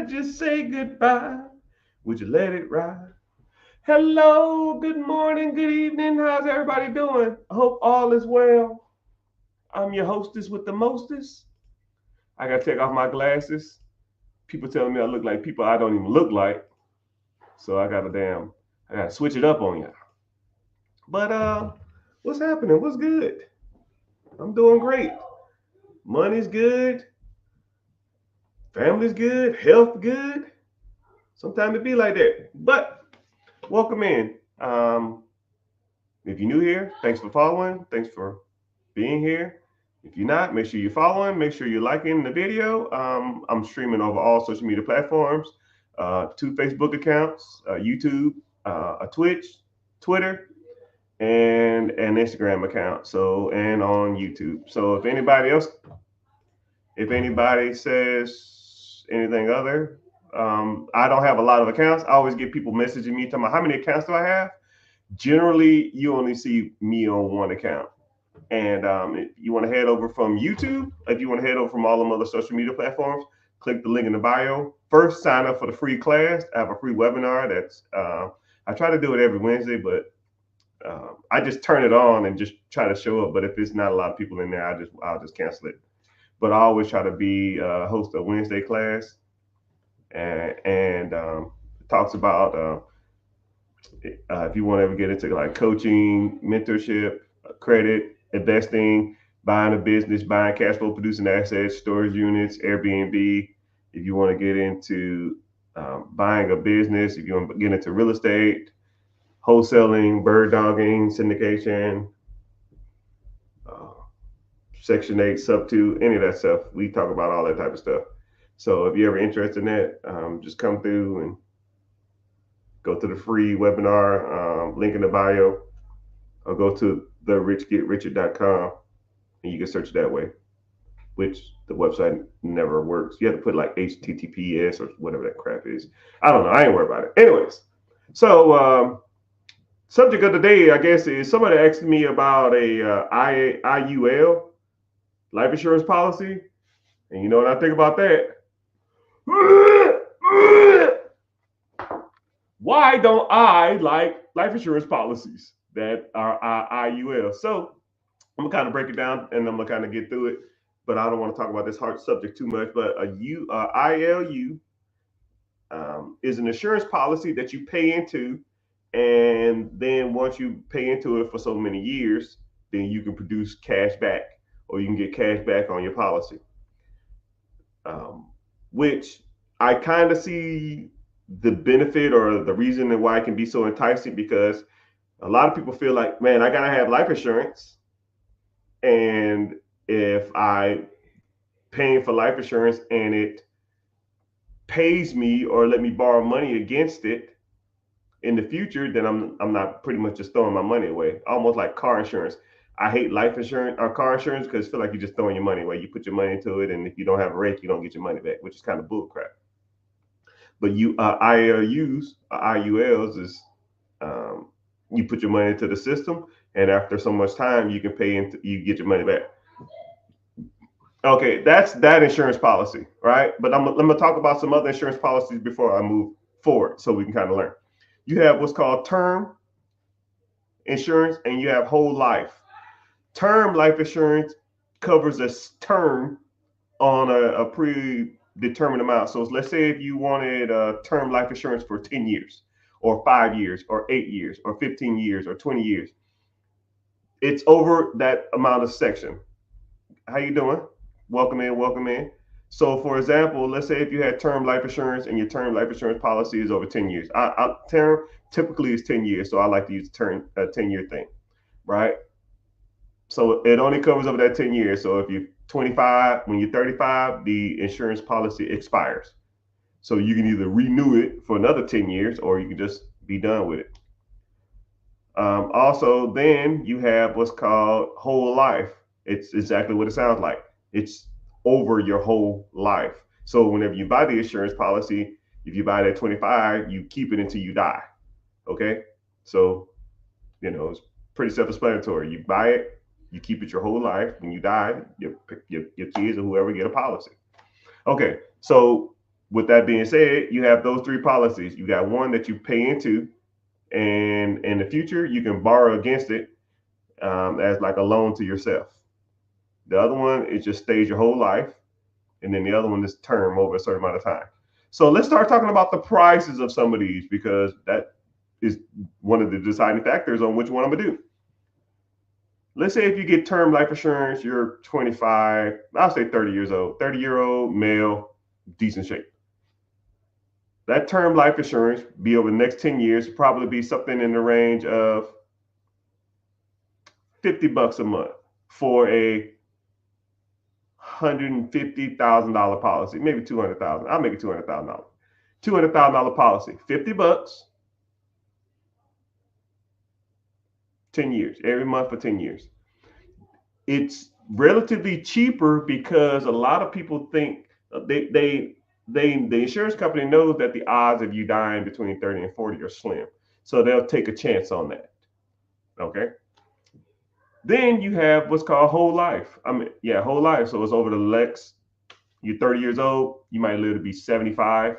just say goodbye? Would you let it ride? Hello, good morning, good evening. How's everybody doing? I hope all is well. I'm your hostess with the mostest. I gotta take off my glasses. People telling me I look like people I don't even look like. So I gotta switch it up on you. But what's happening? What's good? I'm doing great. Money's good, family's good, health good. Sometimes it be like that. But welcome in. If you're new here, thanks for following. Thanks for being here. If you're not, make sure you're following. Make sure you're liking the video. I'm streaming over all social media platforms, two Facebook accounts, YouTube, a Twitch, Twitter, and an Instagram account. So and on YouTube. So if anybody says anything other, I don't have a lot of accounts. I always get people messaging me talking about how many accounts do I have. Generally, you only see me on one account. And if you want to head over from YouTube, if you want to head over from all them other social media platforms, click the link in the bio. First, sign up for the free class. I have a free webinar that's I try to do it every Wednesday, but I just turn it on and just try to show up. But if it's not a lot of people in there, I'll just cancel it. But I always try to be host a Wednesday class and talks about if you want to ever get into like coaching, mentorship, credit, investing, buying a business, buying cash flow producing assets, storage units, Airbnb. If you want to get into buying a business, if you want to get into real estate, wholesaling, bird dogging, syndication, uh, Section 8, Sub 2, any of that stuff, we talk about all that type of stuff. So if you're ever interested in that, just come through and go to the free webinar, link in the bio, or go to therichgetricher.com and you can search that way, which the website never works. You have to put like HTTPS or whatever that crap is. I don't know. I ain't worried about it. Anyways, so subject of the day, I guess, is somebody asked me about a IUL, life insurance policy. And you know what I think about that? Why don't I like life insurance policies that are IUL? So I'm gonna kind of break it down and I'm gonna kind of get through it, but I don't want to talk about this hard subject too much. But ILU is an insurance policy that you pay into, and then once you pay into it for so many years, then you can produce cash back or you can get cash back on your policy, which I kind of see the benefit or the reason why it can be so enticing because a lot of people feel like, man, I gotta have life insurance, and if I paying for life insurance and it pays me or let me borrow money against it in the future, then I'm not pretty much just throwing my money away. Almost like car insurance. I hate life insurance or car insurance because I feel like you're just throwing your money away. You put your money into it, and if you don't have a rate, you don't get your money back, which is kind of bull crap. But IULs is you put your money into the system, and after so much time, you can pay into you get your money back. Okay, that's that insurance policy, right? But I'm gonna talk about some other insurance policies before I move forward, so we can kind of learn. You have what's called term insurance, and you have whole life. Term life insurance covers a term on a predetermined amount. So let's say if you wanted term life insurance for 10 years or 5 years or 8 years or 15 years or 20 years, it's over that amount of section. How you doing? Welcome in, welcome in. So for example, let's say if you had term life insurance and your term life insurance policy is over 10 years. Term typically is 10 years. So I like to use the term 10-year thing, right? So it only covers over that 10 years. So if you're 25, when you're 35, the insurance policy expires. So you can either renew it for another 10 years or you can just be done with it. Also, then you have what's called whole life. It's exactly what it sounds like. It's over your whole life. So whenever you buy the insurance policy, if you buy it at 25, you keep it until you die. Okay? So, it's pretty self-explanatory. You buy it, you keep it your whole life. When you die, your kids or whoever get a policy. Okay, so with that being said, you have those three policies. You got one that you pay into, and in the future you can borrow against it as like a loan to yourself. The other one is just stays your whole life, and then the other one is term over a certain amount of time. So let's start talking about the prices of some of these, because that is one of the deciding factors on which one I'm gonna do. Let's say if you get term life insurance, you're 25, I'll say 30 years old, 30-year-old male, decent shape. That term life insurance be over the next 10 years, probably be something in the range of $50 a month for a $150,000 policy, maybe 200,000. I'll make it $200,000. $200,000 policy, $50, 10 years, every month for 10 years. It's relatively cheaper because a lot of people think the insurance company knows that the odds of you dying between 30 and 40 are slim. So they'll take a chance on that. Okay. Then you have what's called whole life. Whole life. So it's over the next, you're 30 years old, you might live to be 75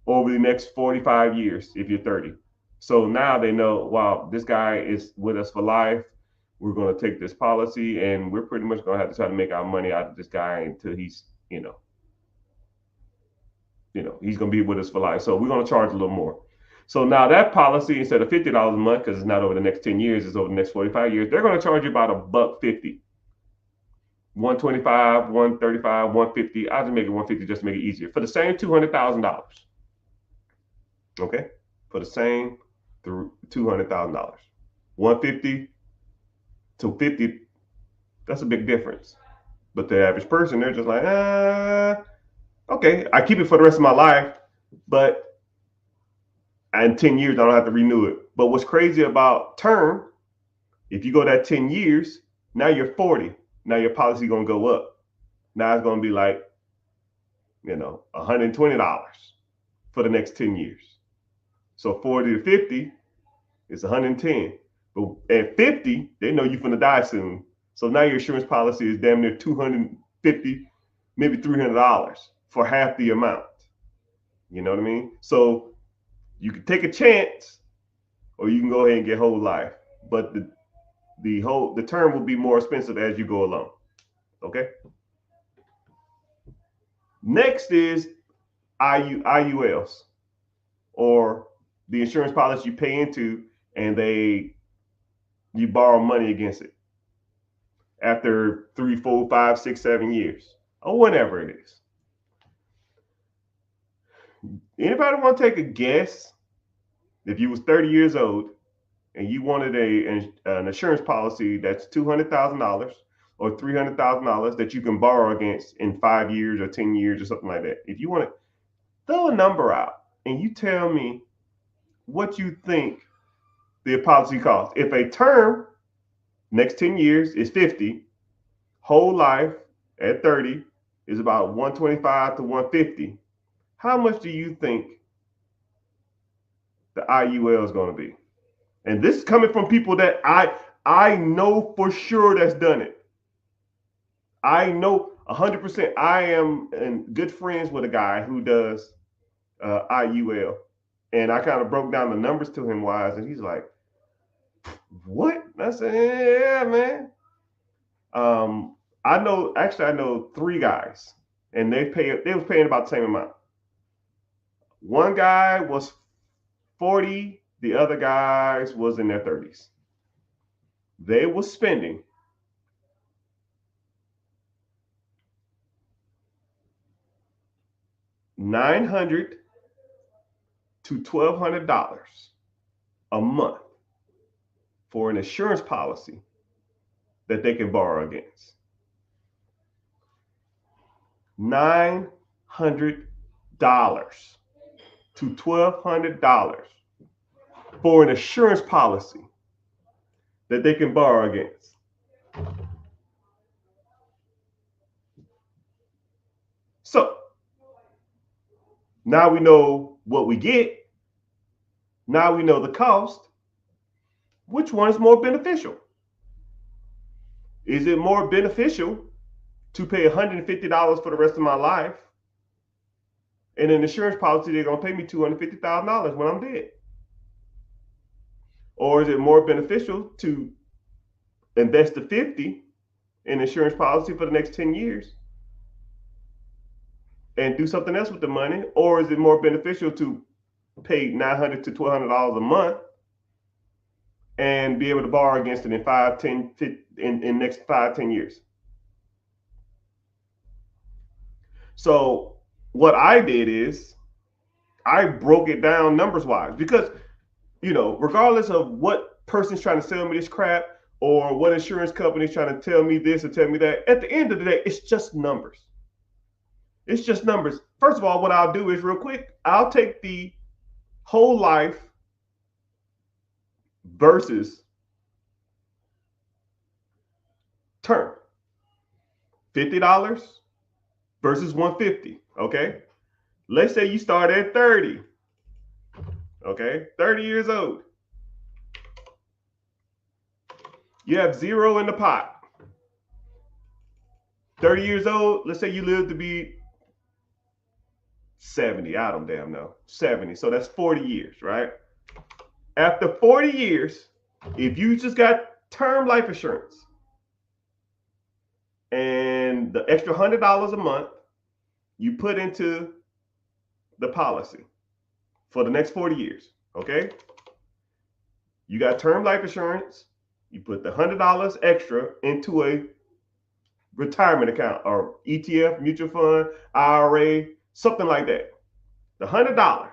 over the next 45 years if you're 30. So now they know, wow, this guy is with us for life. We're going to take this policy, and we're pretty much going to have to try to make our money out of this guy until he's, he's going to be with us for life. So we're going to charge a little more. So now that policy, instead of $50 a month, because it's not over the next 10 years, it's over the next 45 years, they're going to charge you about $1.50. 125, 135, 150. I'll just make it 150 just to make it easier. For the same $200,000. Okay? For the same $200,000. 150 to 50, that's a big difference. But the average person, they're just like, okay, I keep it for the rest of my life, but in 10 years, I don't have to renew it. But what's crazy about term, if you go that 10 years, now you're 40. Now your policy going to go up. Now it's going to be like, $120 for the next 10 years. So 40 to 50 is 110. But at 50, they know you're going to die soon. So now your insurance policy is damn near $250, maybe $300 for half the amount. You know what I mean? So you can take a chance, or you can go ahead and get whole life. But the term will be more expensive as you go along. Okay. Next is IULs, or the insurance policy you pay into, and you borrow money against it after 3, 4, 5, 6, 7 years, or whatever it is. Anybody want to take a guess? If you was 30 years old and you wanted an insurance policy that's $200,000 or $300,000 that you can borrow against in 5 years or 10 years or something like that. If you want to throw a number out and you tell me what you think the policy costs. If a term next 10 years is 50, whole life at 30 is about 125 to 150. How much do you think the IUL is going to be? And this is coming from people that I know for sure that's done it. I know 100%. I am good friends with a guy who does IUL, and I kind of broke down the numbers to him wise, and he's like, "What?" I said, "Yeah, man." I know 3 guys, and they was paying about the same amount. One guy was 40, the other guys was in their 30s. They were spending $900 to $1,200 a month for an insurance policy that they can borrow against. $900 to $1,200 for an insurance policy that they can borrow against. So now we know what we get. Now we know the cost. Which one is more beneficial? Is it more beneficial to pay $150 for the rest of my life And an insurance policy, they're going to pay me $250,000 when I'm dead. Or is it more beneficial to invest the 50 in insurance policy for the next 10 years and do something else with the money? Or is it more beneficial to pay $900 to $1,200 a month and be able to borrow against it in 5, 10, 15, in next 5, 10 years? So what I did is I broke it down numbers wise, because, regardless of what person's trying to sell me this crap or what insurance company's trying to tell me this or tell me that, at the end of the day, it's just numbers. It's just numbers. First of all, what I'll do is, real quick, I'll take the whole life versus term. $50 versus $150. Okay. Let's say you start at 30. Okay. 30 years old. You have zero in the pot. 30 years old. Let's say you live to be 70. I don't damn know. 70. So that's 40 years, right? After 40 years, if you just got term life insurance and the extra $100 a month you put into the policy for the next 40 years, okay? You got term life insurance, you put the $100 extra into a retirement account or ETF, mutual fund, IRA, something like that. The $100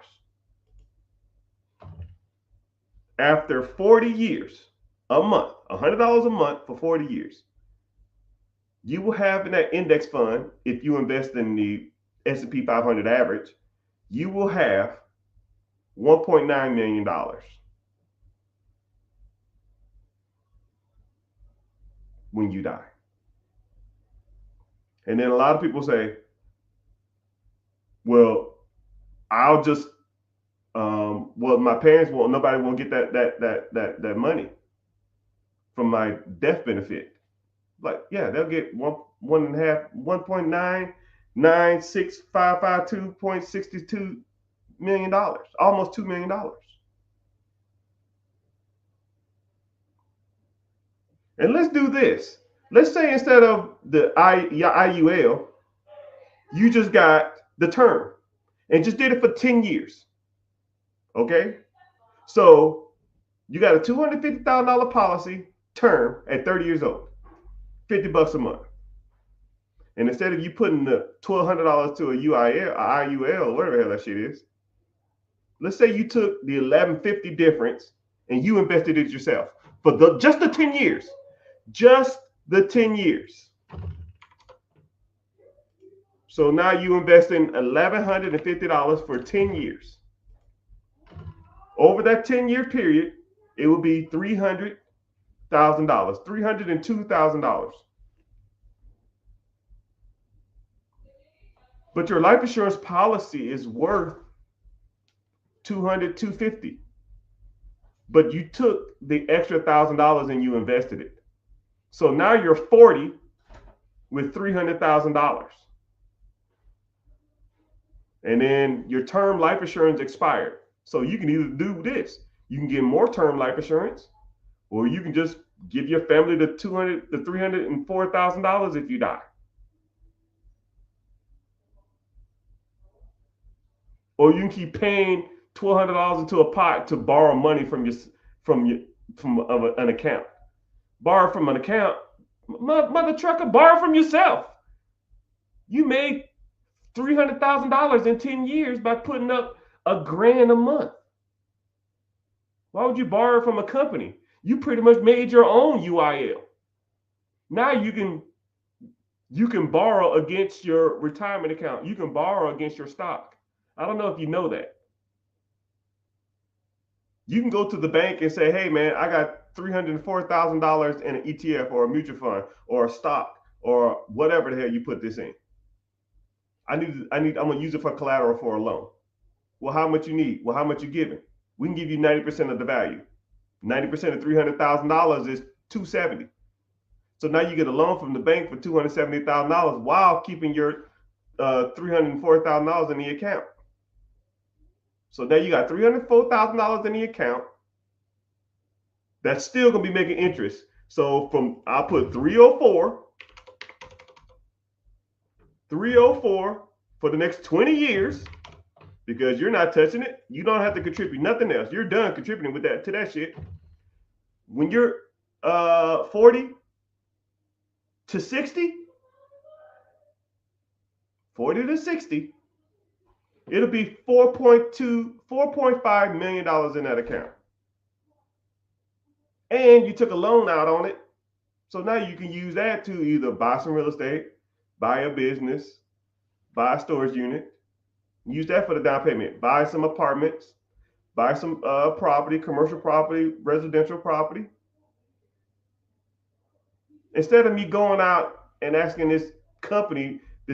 after 40 years a month, $100 a month for 40 years, you will have in that index fund, if you invest in the S&P 500 average, you will have $1.9 million. When you die. And then a lot of people say, well, I'll just, well, my parents won't, nobody won't get that money from my death benefit. Like, yeah, they'll get 1.96552.62 million dollars, almost $2 million. And let's do this. Let's say instead of the IUL, you just got the term and just did it for 10 years. Okay? So you got a $250,000 policy term at 30 years old, $50 a month. And instead of you putting the $1,200 to a IUL, whatever the hell that shit is, let's say you took the $1,150 difference and you invested it yourself for just the 10 years. Just the 10 years. So now you invest in $1,150 for 10 years. Over that 10-year period, it will be $300,000, $302,000. But your life insurance policy is worth $200,000, $250,000. But you took the extra $1,000 and you invested it. So now you're 40 with $300,000. And then your term life insurance expired. So you can either do this. You can get more term life insurance, or you can just give your family the $304,000 if you die. Or you can keep paying $1,200 into a pot to borrow money from an account. Borrow from an account, mother trucker, borrow from yourself. You made $300,000 in 10 years by putting up $1,000 a month. Why would you borrow from a company? You pretty much made your own UIL. Now you can borrow against your retirement account. You can borrow against your stock. I don't know if you know that. You can go to the bank and say, hey man, I got $304,000 in an ETF or a mutual fund or a stock or whatever the hell you put this in. I'm gonna use it for collateral for a loan. Well, how much you need? Well, how much you giving? We can give you 90% of the value. 90% of $300,000 is $270,000. So now you get a loan from the bank for $270,000 while keeping your $304,000 in the account. So now you got $304,000 in the account. That's still gonna be making interest. So I'll put 304 for the next 20 years because you're not touching it. You don't have to contribute nothing else. You're done contributing with that to that shit. When you're 40 to 60, 40 to 60, it'll be $4.5 million in that account. And you took a loan out on it. So now you can use that to either buy some real estate, buy a business, buy a storage unit, use that for the down payment, buy some apartments, buy some property, commercial property, residential property. Instead of me going out and asking this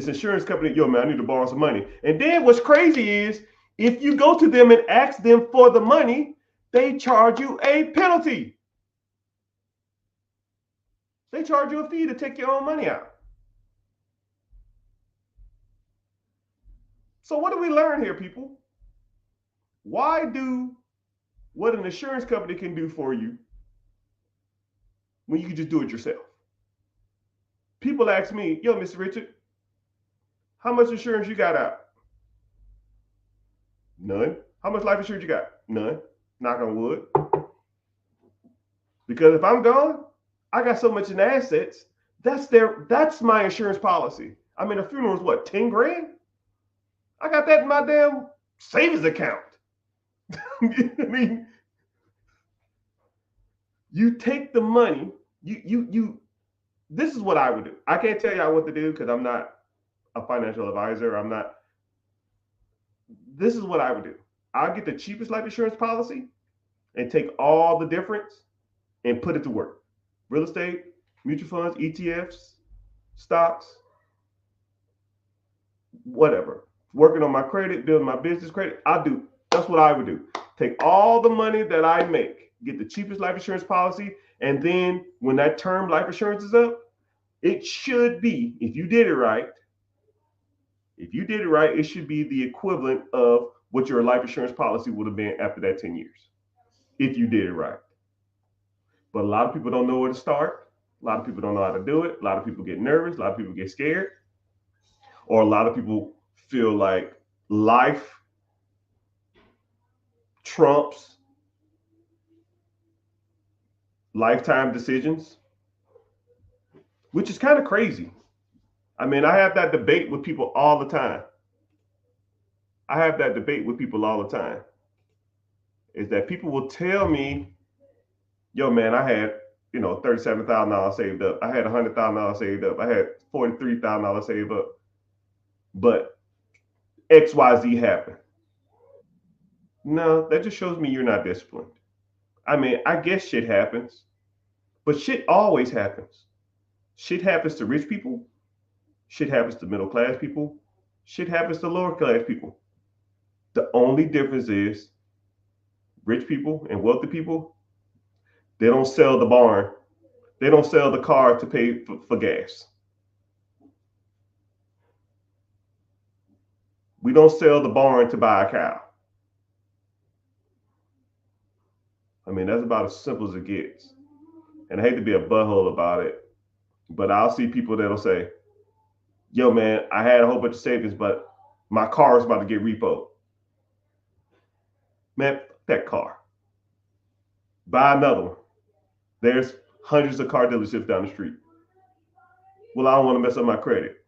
insurance company, yo, man, I need to borrow some money. And then what's crazy is if you go to them and ask them for the money, they charge you a penalty. They charge you a fee to take your own money out. So what do we learn here, people? Why do what an insurance company can do for you when you can just do it yourself? People ask me, yo, Mr. Richard, how much insurance you got out? None. How much life insurance you got? None. Knock on wood. Because if I'm gone, I got so much in assets. That's my insurance policy. I mean, a funeral is what, 10 grand? I got that in my damn savings account. I mean, you take the money, this is what I would do. I can't tell y'all what to do because I'm not a financial advisor. This is what I would do. I'll get the cheapest life insurance policy and take all the difference and put it to work. Real estate, mutual funds, ETFs, stocks, whatever. Working on my credit, building my business credit. That's what I would do. Take all the money that I make, get the cheapest life insurance policy, and then when that term life insurance is up, it should be, if you did it right, it should be the equivalent of what your life insurance policy would have been after that 10 years, if you did it right. But a lot of people don't know where to start. A lot of people don't know how to do it. A lot of people get nervous. A lot of people get scared. Or a lot of people feel like life trumps lifetime decisions, which is kind of crazy. I mean, I have that debate with people all the time. Is that people will tell me, yo, man, I had, $37,000 saved up. I had $100,000 saved up. I had $43,000 saved up. But XYZ happened. No, that just shows me you're not disciplined. I mean, I guess shit happens, but shit always happens. Shit happens to rich people. Shit happens to middle class people. Shit happens to lower class people. The only difference is rich people and wealthy people, they don't sell the barn. They don't sell the car to pay for gas. We don't sell the barn to buy a cow. I mean, that's about as simple as it gets. And I hate to be a butthole about it, but I'll see people that'll say, yo, man, I had a whole bunch of savings, but my car is about to get repoed. Man, that car. Buy another one. There's hundreds of car dealerships down the street. Well, I don't want to mess up my credit.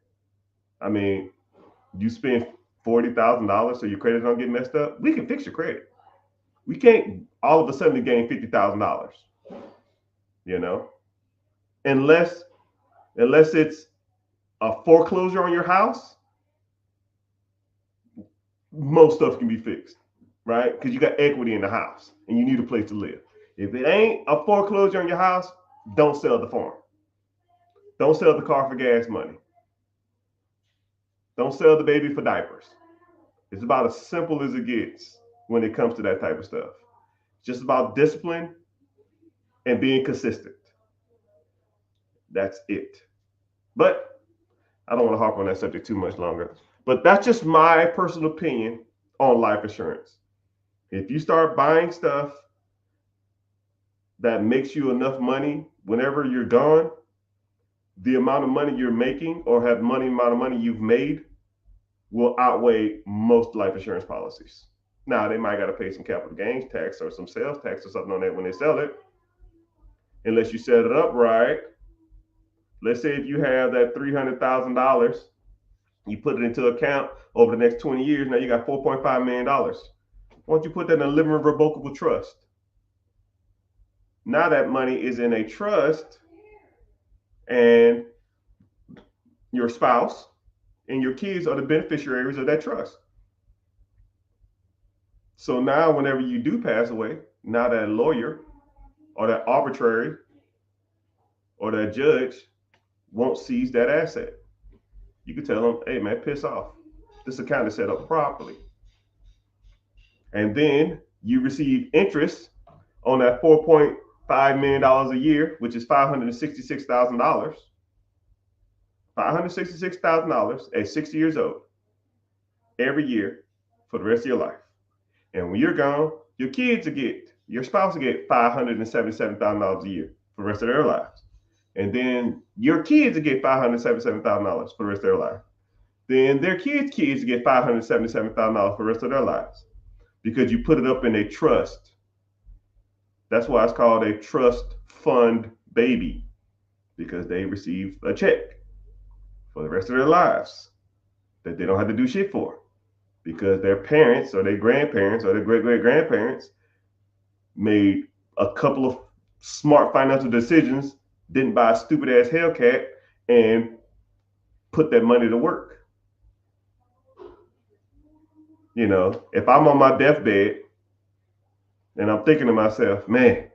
I mean, you spend $40,000 so your credit don't get messed up. We can fix your credit. We can't all of a sudden gain $50,000. Unless it's a foreclosure on your house, most stuff can be fixed, right? Because you got equity in the house and you need a place to live. If it ain't a foreclosure on your house, don't sell the farm. Don't sell the car for gas money. Don't sell the baby for diapers. It's about as simple as it gets when it comes to that type of stuff. It's just about discipline and being consistent. That's it. But I don't want to harp on that subject too much longer. But that's just my personal opinion on life insurance. If you start buying stuff that makes you enough money whenever you're gone, the amount of money you're making or have money amount of money you've made will outweigh most life insurance policies. Now they might got to pay some capital gains tax or some sales tax or something on that when they sell it, unless you set it up right. Let's say if you have that $300,000, you put it into account over the next 20 years. Now you got $4.5 million. Why don't you put that in a living revocable trust? Now that money is in a trust, and your spouse and your kids are the beneficiaries of that trust. So now, whenever you do pass away, now that lawyer or that arbitrary or that judge won't seize that asset. You can tell them, hey, man, piss off. This account is set up properly. And then you receive interest on that $4.5 million a year, which is $566,000. $566,000 at 60 years old every year for the rest of your life. And when you're gone, your spouse will get $577,000 a year for the rest of their lives. And then your kids will get $577,000 for the rest of their life. Then their kids' kids get $577,000 for the rest of their lives because you put it up in a trust. That's why it's called a trust fund baby, because they receive a check for the rest of their lives that they don't have to do shit for, because their parents or their grandparents or their great-great-grandparents made a couple of smart financial decisions, didn't buy a stupid ass Hellcat, and put that money to work. You know, if I'm on my deathbed and I'm thinking to myself, man,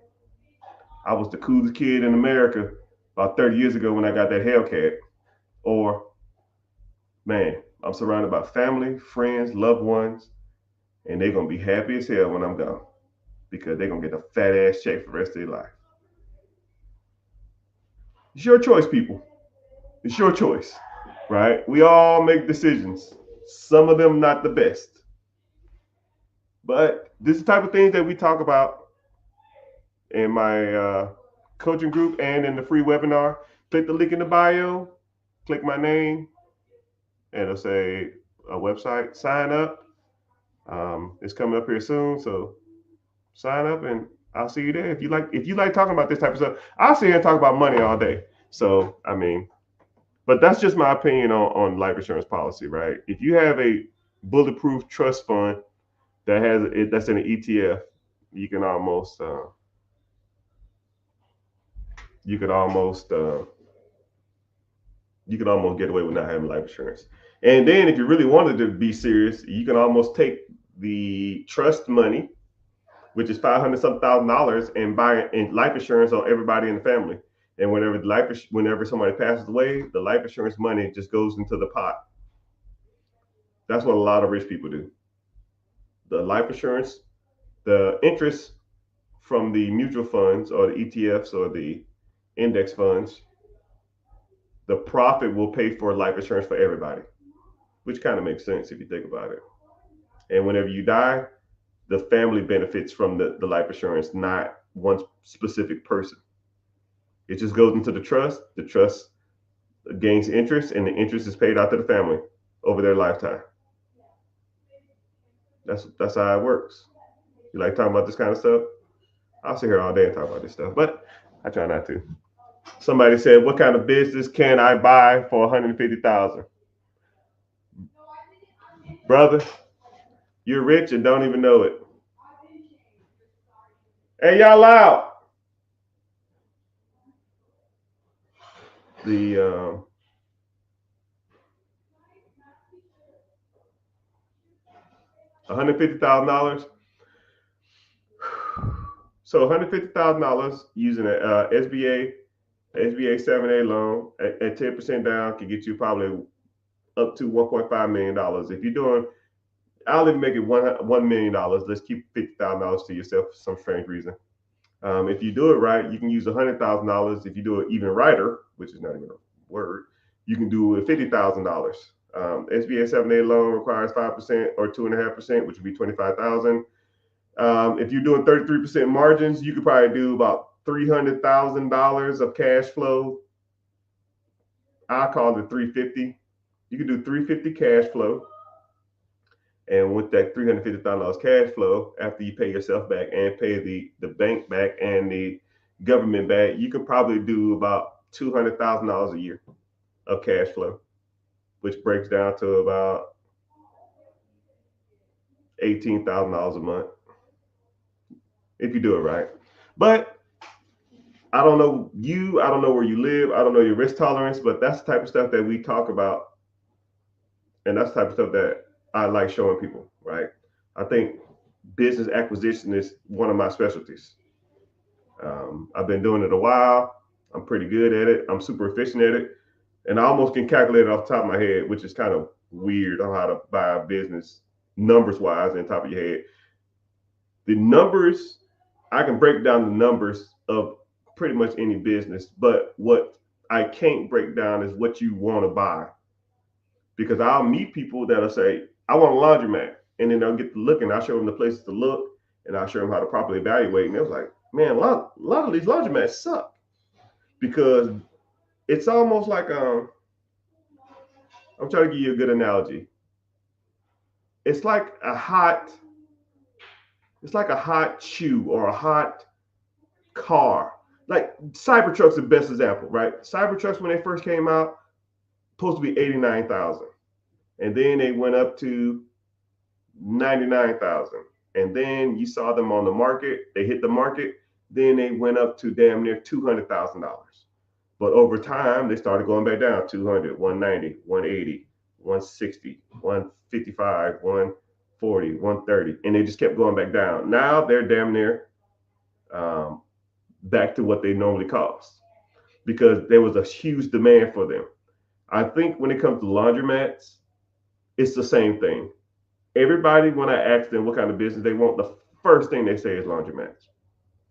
I was the coolest kid in America about 30 years ago when I got that Hellcat, or man, I'm surrounded by family, friends, loved ones, and they're gonna be happy as hell when I'm gone because they're gonna get a fat ass check for the rest of their life. It's your choice, people. It's your choice, right? We all make decisions. Some of them not the best. But this is the type of things that we talk about in my coaching group and in the free webinar. Click the link in the bio, click my name, and it'll say a website. Sign up. It's coming up here soon, so sign up and I'll see you there. If you like talking about this type of stuff, I'll sit here and talk about money all day. So I mean, but that's just my opinion on life insurance policy, right? If you have a bulletproof trust fund that's in an ETF, you can almost get away with not having life insurance. And then if you really wanted to be serious, you can almost take the trust money, which is $500,000, and buy life insurance on everybody in the family. And whenever somebody passes away, the life insurance money just goes into the pot. That's what a lot of rich people do. The life insurance, the interest from the mutual funds or the ETFs or the index funds, the profit will pay for life insurance for everybody, which kind of makes sense if you think about it. And whenever you die, the family benefits from the life insurance, not one specific person. It just goes into the trust. The trust gains interest, and the interest is paid out to the family over their lifetime. That's how it works. You like talking about this kind of stuff? I'll sit here all day and talk about this stuff, but I try not to. Somebody said, "What kind of business can I buy for 150,000?" Brother, you're rich and don't even know it. Hey, y'all loud. The $150,000. So $150,000 using a SBA 7A loan at 10% down can get you probably up to $1.5 million. If you're doing, I'll even make it $1 million. Let's keep $50,000 to yourself for some strange reason. If you do it right, you can use $100,000. If you do it even righter, which is not even a word, you can do it $50,000. SBA 7A loan requires 5% or 2.5%, which would be $25,000. If you're doing 33% margins, you could probably do about $300,000 of cash flow. I call it 350. You can do 350 cash flow. And with that $350,000 cash flow, after you pay yourself back and pay the bank back and the government back, you could probably do about $200,000 a year of cash flow, which breaks down to about $18,000 a month if you do it right. But I don't know you, I don't know where you live, I don't know your risk tolerance, but that's the type of stuff that we talk about. And that's the type of stuff that I like showing people, right? I think business acquisition is one of my specialties. I've been doing it a while. I'm pretty good at it. I'm super efficient at it. And I almost can calculate it off the top of my head, which is kind of weird on how to buy a business numbers wise on top of your head. The numbers, I can break down the numbers of pretty much any business, but what I can't break down is what you want to buy. Because I'll meet people that'll say, I want a laundromat. And then they'll get to look and I'll show them the places to look and I'll show them how to properly evaluate. And they're like, man, a lot of these laundromats suck because it's almost like I'm trying to give you a good analogy. It's like a hot shoe or a hot car. Like Cybertruck's the best example, right? Cybertrucks when they first came out, supposed to be 89,000. And then they went up to 99,000. And then you saw them on the market, they hit the market, then they went up to damn near $200,000. But over time, they started going back down 200, 190, 180, 160, 155, 140, 130. And they just kept going back down. Now they're damn near back to what they normally cost because there was a huge demand for them. I think when it comes to laundromats, it's the same thing. Everybody, when I ask them what kind of business they want, the first thing they say is laundromats.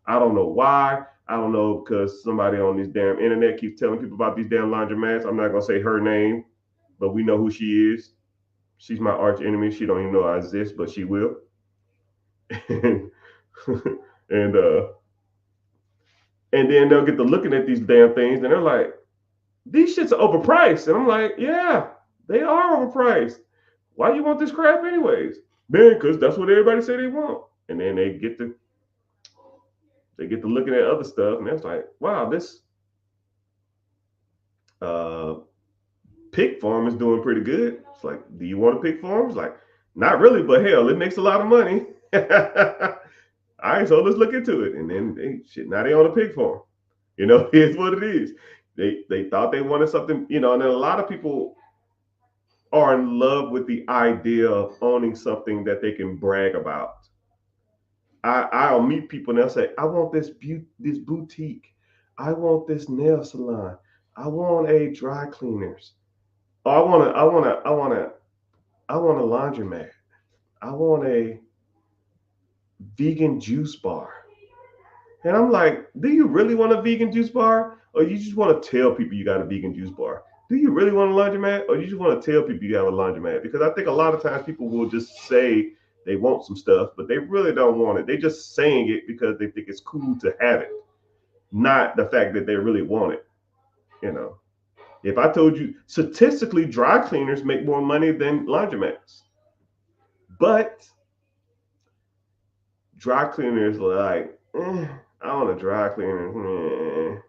I don't know why. I don't know because somebody on this damn internet keeps telling people about these damn laundromats. I'm not gonna say her name, but we know who she is. She's my arch enemy. She don't even know I exist, but she will. and and and then they'll get to looking at these damn things and they're like, these shits are overpriced. And I'm like, yeah, they are overpriced. Why do you want this crap anyways? Man, because that's what everybody say they want. And then they get to looking at other stuff, and it's like, wow, this pig farm is doing pretty good. It's like, do you want a pig farm? It's like, not really, but hell, it makes a lot of money. All right, so let's look into it. And then now they own a pig farm. You know, here's what it is. They thought they wanted something, you know, and then a lot of people are in love with the idea of owning something that they can brag about. I'll meet people and they'll say, I want this boutique. I want this nail salon. I want a dry cleaners. Oh, I want a laundromat. I want a vegan juice bar. And I'm like, do you really want a vegan juice bar? Or you just want to tell people you got a vegan juice bar? Do you really want a laundromat? Or you just want to tell people you have a laundromat? Because I think a lot of times people will just say they want some stuff, but they really don't want it. They're just saying it because they think it's cool to have it, not the fact that they really want it. You know, if I told you statistically, dry cleaners make more money than laundromats, but dry cleaners like, I want a dry cleaner.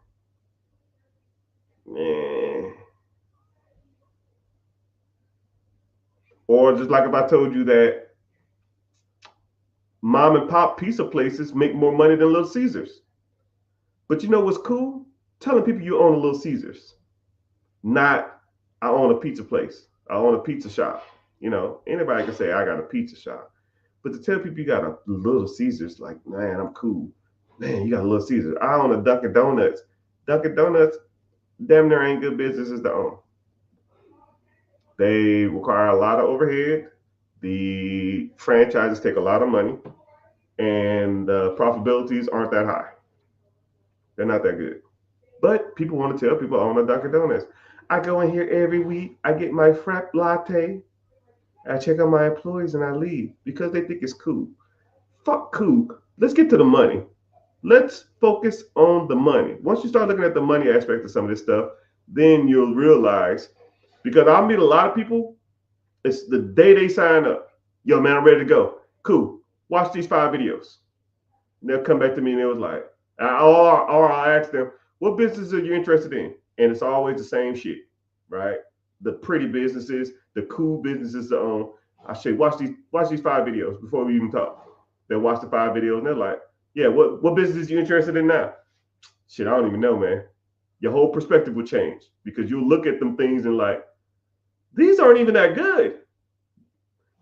Or just like if I told you that mom and pop pizza places make more money than Little Caesars. But you know what's cool? Telling people you own a Little Caesars. Not, I own a pizza place. I own a pizza shop. You know, anybody can say I got a pizza shop. But to tell people you got a Little Caesars, like, man, I'm cool. Man, you got a Little Caesars. I own a Dunkin' Donuts. Dunkin' Donuts, damn near ain't good businesses to own. They require a lot of overhead. The franchises take a lot of money, and the profitabilities aren't that high. They're not that good. But people want to tell people I own a Dunkin' Donuts. I go in here every week. I get my frap latte. I check on my employees and I leave because they think it's cool. fuck cool. Let's get to the money. Let's focus on the money. Once you start looking at the money aspect of some of this stuff, then you'll realize, because I meet a lot of people, it's the day they sign up. Yo, man, I'm ready to go. Cool. Watch these 5 videos. And they'll come back to me and it was like, or I ask them, what business are you interested in? And it's always the same shit, right? The pretty businesses, the cool businesses to own. I say, watch these 5 videos before we even talk. They'll watch the 5 videos and they're like, yeah, what business are you interested in now? Shit, I don't even know, man. Your whole perspective will change because you'll look at them things and like, these aren't even that good.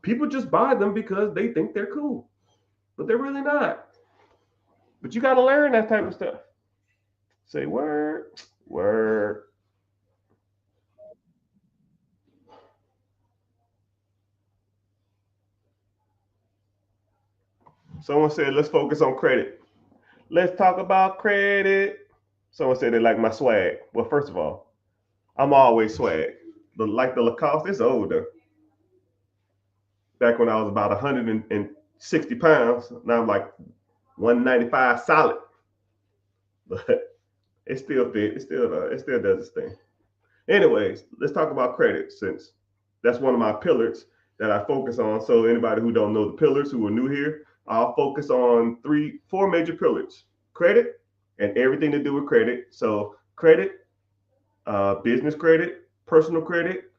People just buy them because they think they're cool, but they're really not. But you got to learn that type of stuff. Say word, word. Someone said, let's focus on credit. Let's talk about credit. Someone said they like my swag. Well, first of all, I'm always swag. But like the Lacoste, it's older. Back when I was about 160 pounds, now I'm like 195 solid. But it still fit. It still does its thing. Anyways, let's talk about credit since that's one of my pillars that I focus on. So anybody who don't know the pillars, who are new here, I'll focus on 4 major pillars: credit and everything to do with credit. So credit, business credit, personal credit,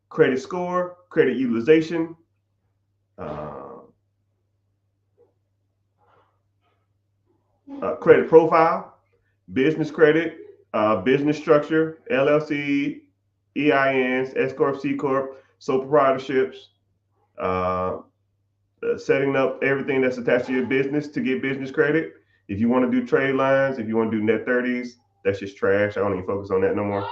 credit score, credit utilization, uh, credit profile, business credit, business structure, LLC, EINs, S corp, C corp, sole proprietorships, uh, setting up everything that's attached to your business to get business credit. If you want to do trade lines, if you want to do net 30s, that's just trash. I don't even focus on that no more.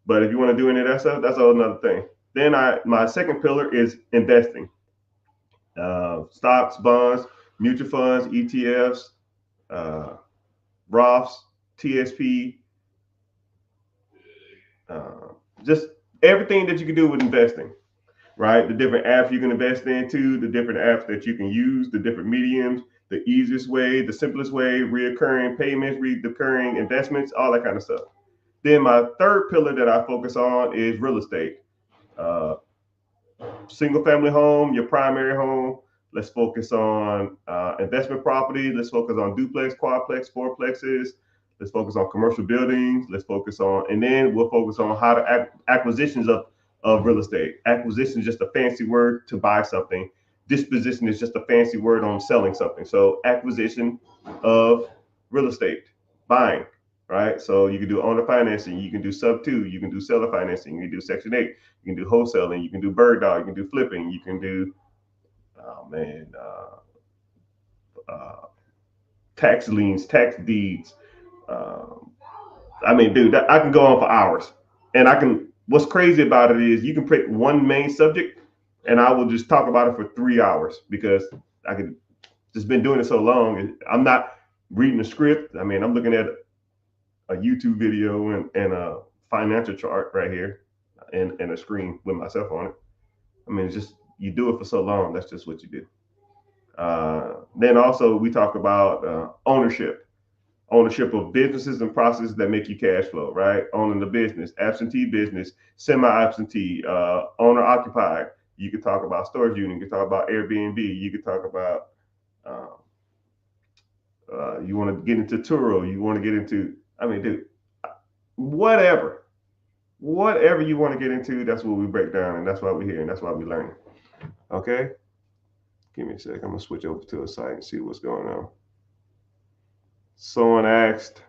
But if you want to do any of that stuff, that's all another thing. Then my second pillar is investing. Stocks, bonds, mutual funds, ETFs, uh, Roths, TSP, just everything that you can do with investing, right? The different apps you can invest into, the different apps that you can use, the different mediums, the easiest way, the simplest way, reoccurring payments, recurring investments, all that kind of stuff. Then my third pillar that I focus on is real estate. Uh, Single family home, your primary home. Let's focus on investment property. Let's focus on duplex, quadplex, fourplexes. Let's focus on commercial buildings. Let's focus on, and then we'll focus on how to acquisitions of real estate. Acquisition is just a fancy word to buy something. Disposition is just a fancy word on selling something. So acquisition of real estate, buying, right? So you can do owner financing, you can do sub two, you can do seller financing, you can do section 8, you can do wholesaling, you can do bird dog, you can do flipping, you can do, oh man, tax liens, tax deeds. Um, I mean, dude, I can go on for hours. And I can, what's crazy about it is you can pick one main subject and I will just talk about it for 3 hours because I can just been doing it so long. I'm not reading a script. I mean, I'm looking at a YouTube video and a financial chart right here and a screen with myself on it. I mean, it's just, you do it for so long. That's just what you do. Then also we talk about ownership of businesses and processes that make you cash flow, right? Owning the business, absentee business, semi-absentee, owner occupied. You could talk about storage unit. You could talk about Airbnb. You could talk about uh, you want to get into Turo. You want to get into, I mean, dude, whatever, whatever you want to get into, that's what we break down, and that's why we're here, and that's why we learn. Okay, give me a sec. I'm gonna switch over to a site and see what's going on. Someone asked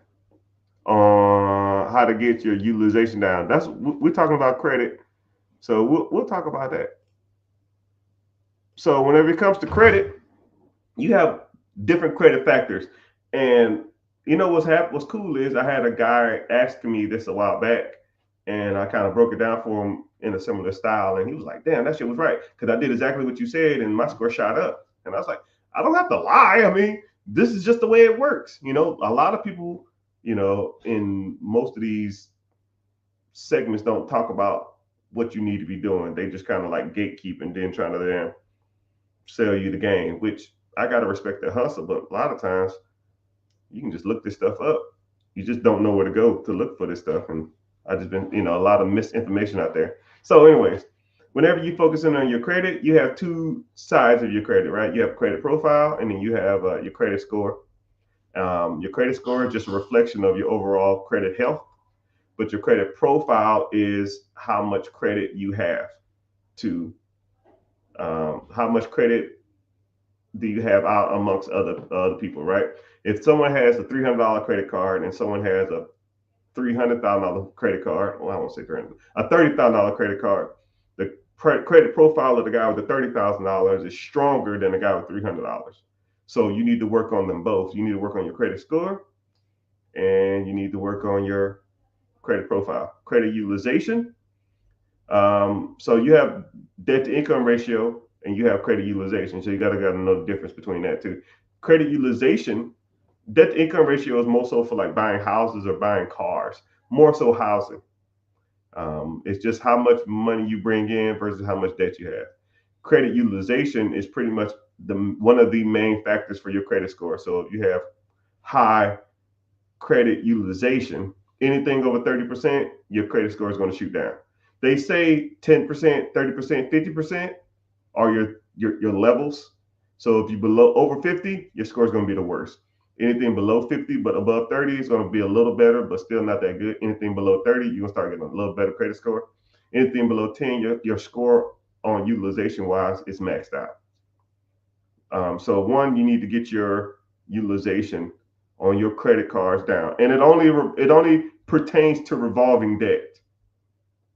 on how to get your utilization down. That's, we're talking about credit, so we'll talk about that. So whenever it comes to credit, you have different credit factors, and you know what's cool is I had a guy asking me this a while back, and I kind of broke it down for him in a similar style, and he was like, "Damn, that shit was right," because I did exactly what you said, and my score shot up. And I was like, "I don't have to lie. I mean, this is just the way it works." You know, a lot of people, you know, in most of these segments don't talk about what you need to be doing. They just kind of like gatekeep and then trying to then sell you the game, which I gotta respect their hustle, but a lot of times you can just look this stuff up. You just don't know where to go to look for this stuff, and I just been, a lot of misinformation out there. So, anyways, whenever you focus in on your credit, you have two sides of your credit, right? You have credit profile, and then you have your credit score. Your credit score is just a reflection of your overall credit health, but your credit profile is how much credit you have to, how much credit do you have out amongst other people, right? If someone has a $300 credit card and someone has a $300,000 credit card, well, I won't say 300, a $30,000 credit card, the credit profile of the guy with the $30,000 is stronger than the guy with $300. So you need to work on them both. You need to work on your credit score, and you need to work on your credit profile, credit utilization. So you have debt to income ratio and you have credit utilization. So you gotta know the difference between that too. Credit utilization, debt to income ratio is more so for like buying houses or buying cars, more so housing. It's just how much money you bring in versus how much debt you have. Credit utilization is pretty much one of the main factors for your credit score. So if you have high credit utilization, anything over 30%, your credit score is going to shoot down. They say 10%, 30%, 50% are your levels. So if you below over 50, your score is going to be the worst. Anything below 50 but above 30 is going to be a little better, but still not that good. Anything below 30, you're going to start getting a little better credit score. Anything below 10, your score on utilization wise is maxed out. So one, you need to get your utilization on your credit cards down, and it only pertains to revolving debt,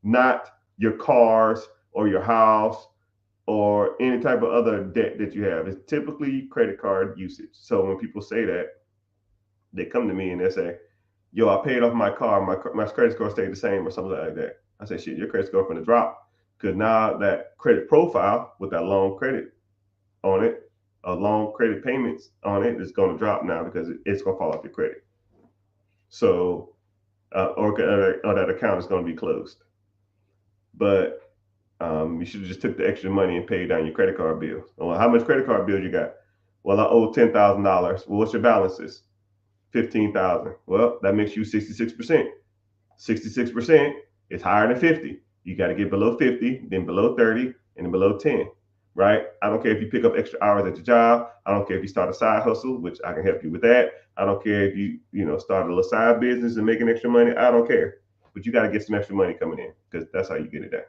not your cars or your house or any type of other debt that you have. It's typically credit card usage. So when people say that, they come to me and they say, "Yo, I paid off my car. My credit score stayed the same," or something like that. I say, "Shit, your credit score going to drop because now that credit profile with that long credit on it, long credit payments on it is going to drop now because it's going to fall off your credit. So, or that account is going to be closed. But you should have just took the extra money and paid down your credit card bills. Well, how much credit card bills you got? Well, I owe $10,000. Well, what's your balances? 15,000. Well, that makes you 66%. 66% is higher than 50. You got to get below 50, then below 30, and then below 10. Right? I don't care if you pick up extra hours at your job. I don't care if you start a side hustle, which I can help you with that. I don't care if you start a little side business and making extra money. I don't care. But you got to get some extra money coming in because that's how you get it done.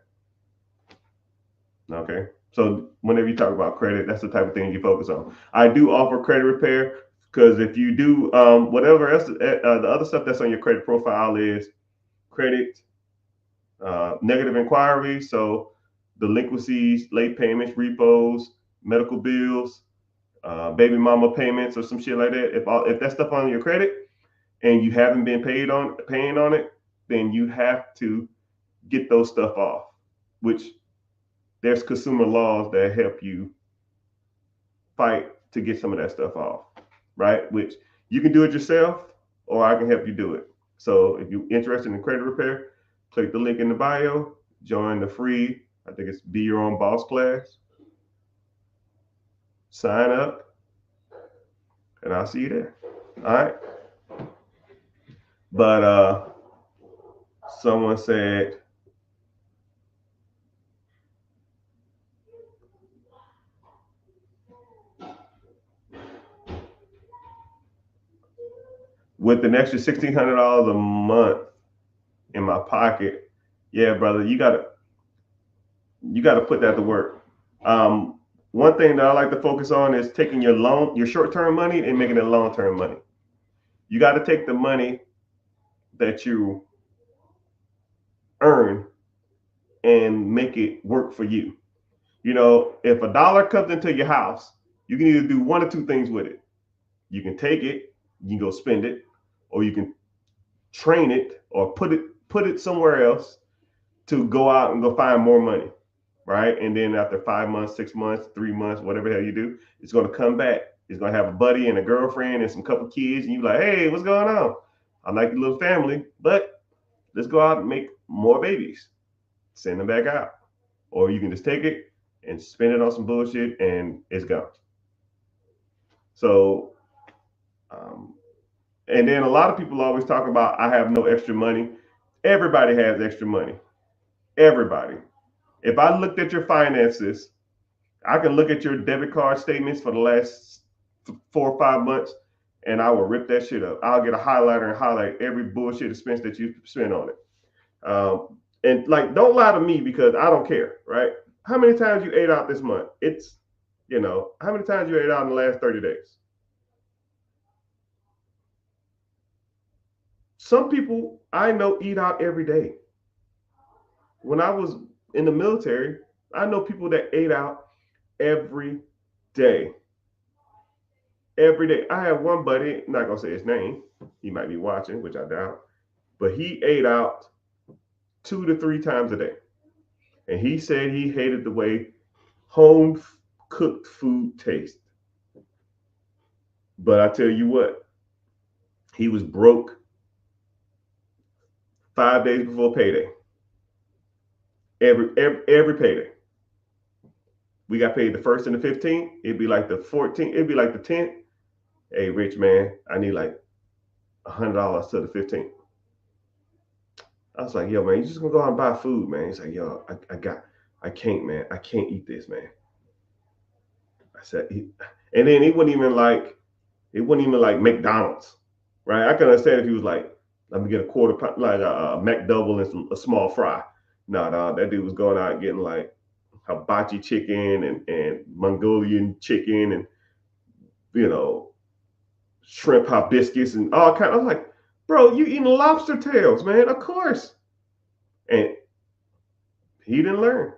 Okay. So whenever you talk about credit, that's the type of thing you focus on. I do offer credit repair because if you do whatever else, the other stuff that's on your credit profile is credit, negative inquiries. So delinquencies, late payments, repos, medical bills, baby mama payments, or some shit like that. If that stuff on your credit and you haven't been paying on it, then you have to get those stuff off. Which there's consumer laws that help you fight to get some of that stuff off, right? Which you can do it yourself, or I can help you do it. So if you're interested in credit repair, click the link in the bio, join the free, I think it's Be Your Own Boss class. Sign up, and I'll see you there. All right. But someone said, with an extra $1,600 a month in my pocket, yeah, brother, you gotta put that to work. One thing that I like to focus on is taking your short-term money and making it long-term money. You got to take the money that you earn and make it work for you. If a dollar comes into your house, you can either do one or two things with it. You can take it, you can go spend it, or you can train it or put it somewhere else to go out and go find more money. Right? And then after 5 months, 6 months, 3 months, whatever the hell you do, it's going to come back. It's going to have a buddy and a girlfriend and some couple kids. And you're like, hey, what's going on? I like your little family, but let's go out and make more babies. Send them back out. Or you can just take it and spend it on some bullshit and it's gone. So, and then a lot of people always talk about I have no extra money. Everybody has extra money. Everybody. If I looked at your finances, I can look at your debit card statements for the last 4 or 5 months, and I will rip that shit up. I'll get a highlighter and highlight every bullshit expense that you spent on it. And like, don't lie to me because I don't care, right? How many times you ate out this month? It's, how many times you ate out in the last 30 days? Some people I know eat out every day. When I was in the military, I know people that ate out every day. Every day. I have one buddy, I'm not gonna say his name. He might be watching, which I doubt, but he ate out 2 to 3 times a day. And he said he hated the way home cooked food tastes. But I tell you what, he was broke 5 days before payday. Every payday. We got paid the 1st and the 15th. It'd be like the 14th. It'd be like the 10th. Hey, rich man, I need like $100 to the 15th. I was like, yo, man, you just gonna go out and buy food, man. He's like, yo, I can't, man. I can't eat this, man. I said, and then it wasn't even like McDonald's, right? I can understand if he was like, let me get a quarter pound, like a McDouble and a small fry. No, that dude was going out getting like hibachi chicken and Mongolian chicken and, shrimp hibiscus and all kind. I was like, bro, you eating lobster tails, man? Of course. And he didn't learn.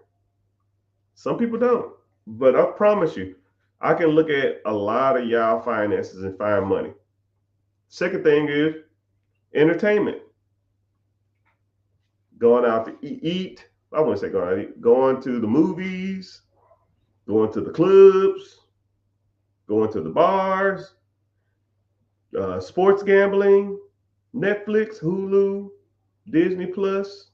Some people don't. But I promise you, I can look at a lot of y'all finances and find money. Second thing is entertainment. Going out to eat. I wouldn't say going out to eat. Going to the movies, going to the clubs, going to the bars, sports gambling, Netflix, Hulu, Disney Plus,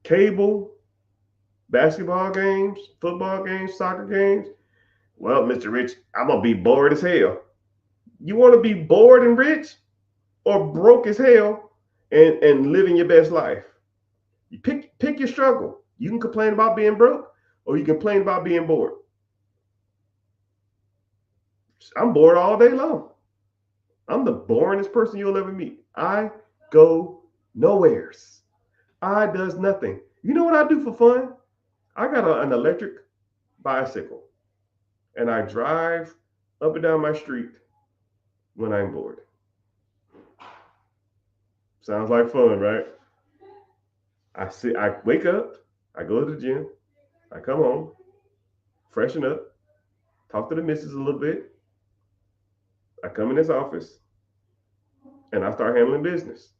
cable, basketball games, football games, soccer games. Well, Mr. Rich, I'm going to be bored as hell. You want to be bored and rich or broke as hell and living your best life? You pick your struggle. You can complain about being broke or you can complain about being bored. I'm bored all day long. I'm the boringest person you'll ever meet. I go nowheres. I does nothing. You know what I do for fun? I got an electric bicycle and I drive up and down my street when I'm bored. Sounds like fun, right? I wake up, I go to the gym, I come home, freshen up, talk to the missus a little bit. I come in this office and I start handling business.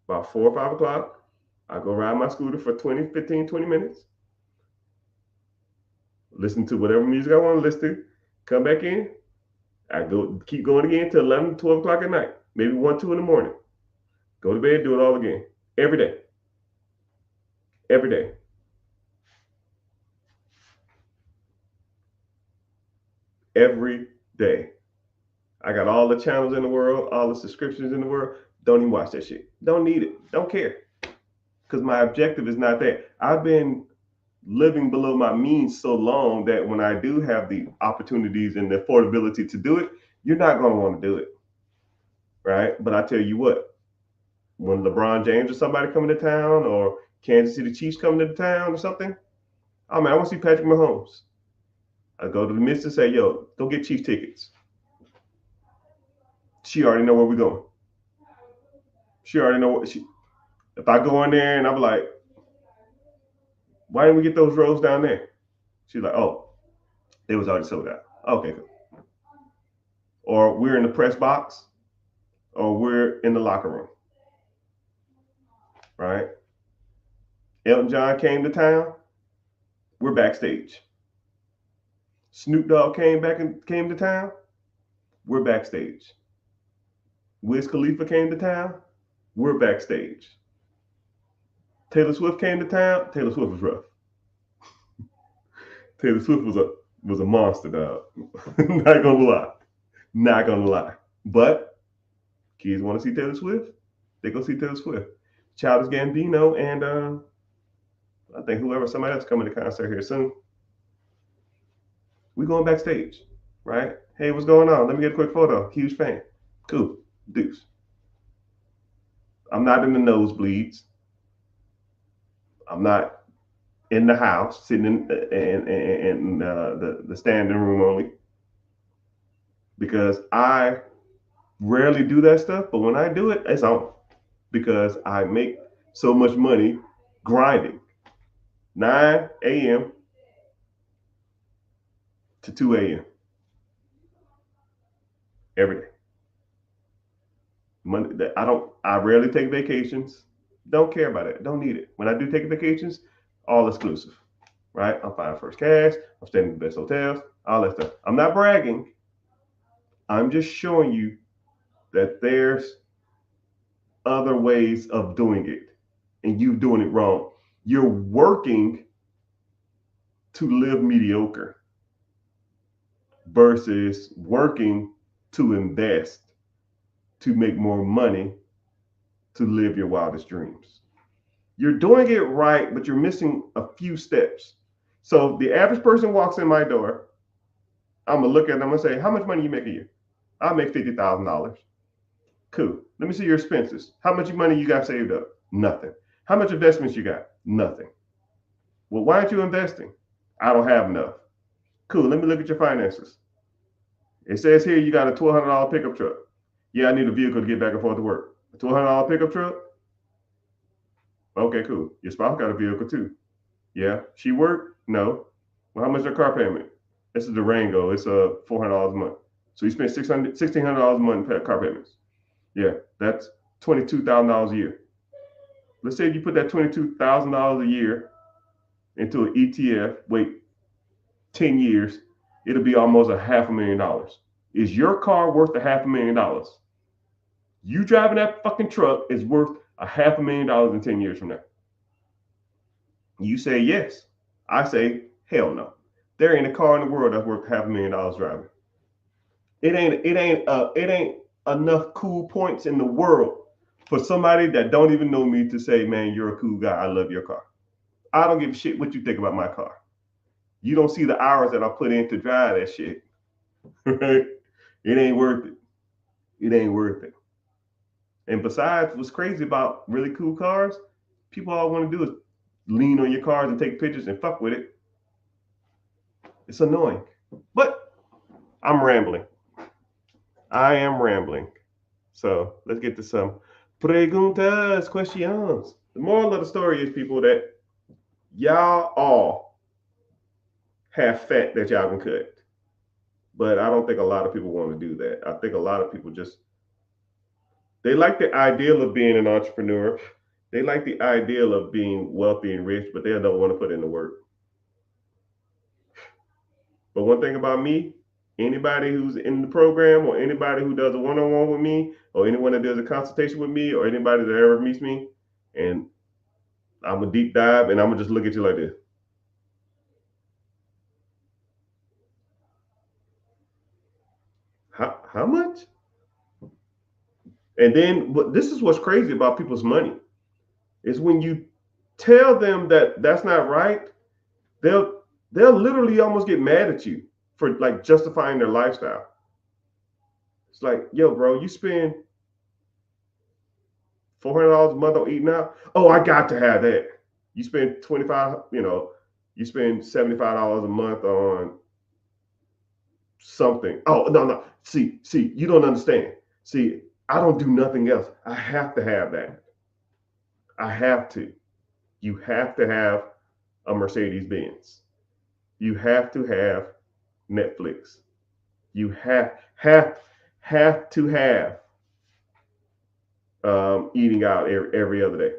About 4 or 5 o'clock, I go ride my scooter for 20 minutes, listen to whatever music I want to listen to, come back in, I keep going again till 11, 12 o'clock at night, maybe 1, 2 in the morning. Go to bed, do it all again. Every day. Every day. Every day. I got all the channels in the world, all the subscriptions in the world. Don't even watch that shit. Don't need it. Don't care. Because my objective is not that. I've been living below my means so long that when I do have the opportunities and the affordability to do it, you're not going to want to do it. Right? But I tell you what, when LeBron James or somebody coming to town or Kansas City Chiefs coming to town or something, oh man, I want to see Patrick Mahomes. I go to the missus and say, yo, go get Chiefs tickets. She already know where we're going. She already know if I go in there and I'm like, why didn't we get those rows down there? She's like, oh, they was already sold out. Okay, cool. Or we're in the press box, or we're in the locker room. Right? Elton John came to town, we're backstage. Snoop Dogg came to town, we're backstage. Wiz Khalifa came to town, we're backstage. Taylor Swift came to town, Taylor Swift was rough. Taylor Swift was was a monster, dog. Not gonna lie. Not gonna lie. But kids want to see Taylor Swift, they go see Taylor Swift. Childish Gambino and I think somebody else coming to concert here soon. We going backstage, right? Hey, what's going on? Let me get a quick photo. Huge fan. Cool. Deuce. I'm not in the nosebleeds. I'm not in the house sitting in the standing room only because I rarely do that stuff. But when I do it, it's on because I make so much money grinding 9 a.m. to 2 a.m. every day. Monday, I rarely take vacations. Don't care about it. Don't need it. When I do take vacations, all exclusive, right? I'm flying first class. I'm staying in the best hotels, all that stuff. I'm not bragging. I'm just showing you that there's other ways of doing it and you doing it wrong. You're working to live mediocre versus working to invest to make more money to live your wildest dreams. You're doing it right, but you're missing a few steps. So the average person walks in my door, I'm gonna look at them and say, how much money you make a year? I make $50,000. Cool. Let me see your expenses. How much money you got saved up? Nothing. How much investments you got? Nothing. Well, why aren't you investing? I don't have enough. Cool. Let me look at your finances. It says here you got a $1,200 pickup truck. Yeah, I need a vehicle to get back and forth to work. A $1,200 pickup truck? Okay, cool. Your spouse got a vehicle too. Yeah. She worked? No. Well, how much is her car payment? This is Durango. It's $400 a month. So you spend $1,600 a month in car payments. Yeah, that's $22,000 a year. Let's say you put that $22,000 a year into an ETF, wait 10 years, it'll be almost $500,000. Is your car worth $500,000? You driving that fucking truck is worth $500,000 in 10 years from now. You say yes. I say hell no. There ain't a car in the world that's worth $500,000 driving. It ain't enough cool points in the world for somebody that don't even know me to say, man, you're a cool guy. I love your car. I don't give a shit what you think about my car. You don't see the hours that I put in to drive that shit. Right? It ain't worth it. It ain't worth it. And besides, what's crazy about really cool cars, people all want to do is lean on your cars and take pictures and fuck with it. It's annoying. But I'm rambling. I am rambling. So let's get to some preguntas, questions. The moral of the story is, people, that y'all all have fat that y'all can cut. But I don't think a lot of people want to do that. I think a lot of people they like the ideal of being an entrepreneur. They like the ideal of being wealthy and rich, but they don't want to put in the work. But one thing about me, anybody who's in the program or anybody who does a one-on-one with me or anyone that does a consultation with me or anybody that ever meets me, and I'm a deep dive and I'm gonna just look at you like this. How much? And then this is what's crazy about people's money is when you tell them that that's not right, they'll literally almost get mad at you for like justifying their lifestyle. It's like, yo, bro, you spend $400 a month on eating out. Oh, I got to have that. You spend 25, you spend $75 a month on something. Oh, no. See, you don't understand. See, I don't do nothing else. I have to have that. I have to. You have to have a Mercedes Benz. You have to have Netflix. You have to have eating out every other day.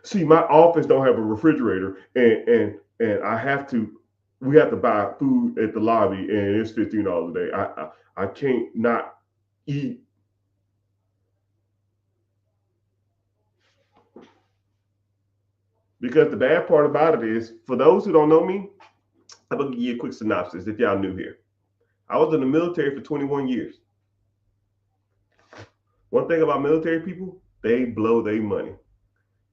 See, my office don't have a refrigerator, and we have to buy food at the lobby, and it's $15 a day. I can't not eat. Because the bad part about it is, for those who don't know me, I'm going to give you a quick synopsis if y'all new here. I was in the military for 21 years. One thing about military people, they blow their money.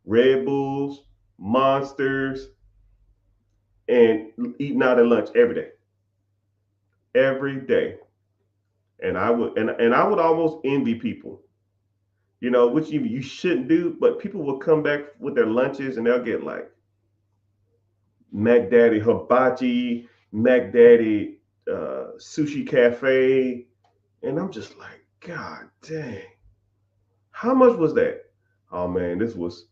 Red Bulls, Monsters, and eating out at lunch every day. Every day. And I would almost envy people, which you shouldn't do, but people will come back with their lunches and they'll get like Mac Daddy Hibachi, Mac Daddy Sushi Cafe. And I'm just like, God dang. How much was that? Oh man, this was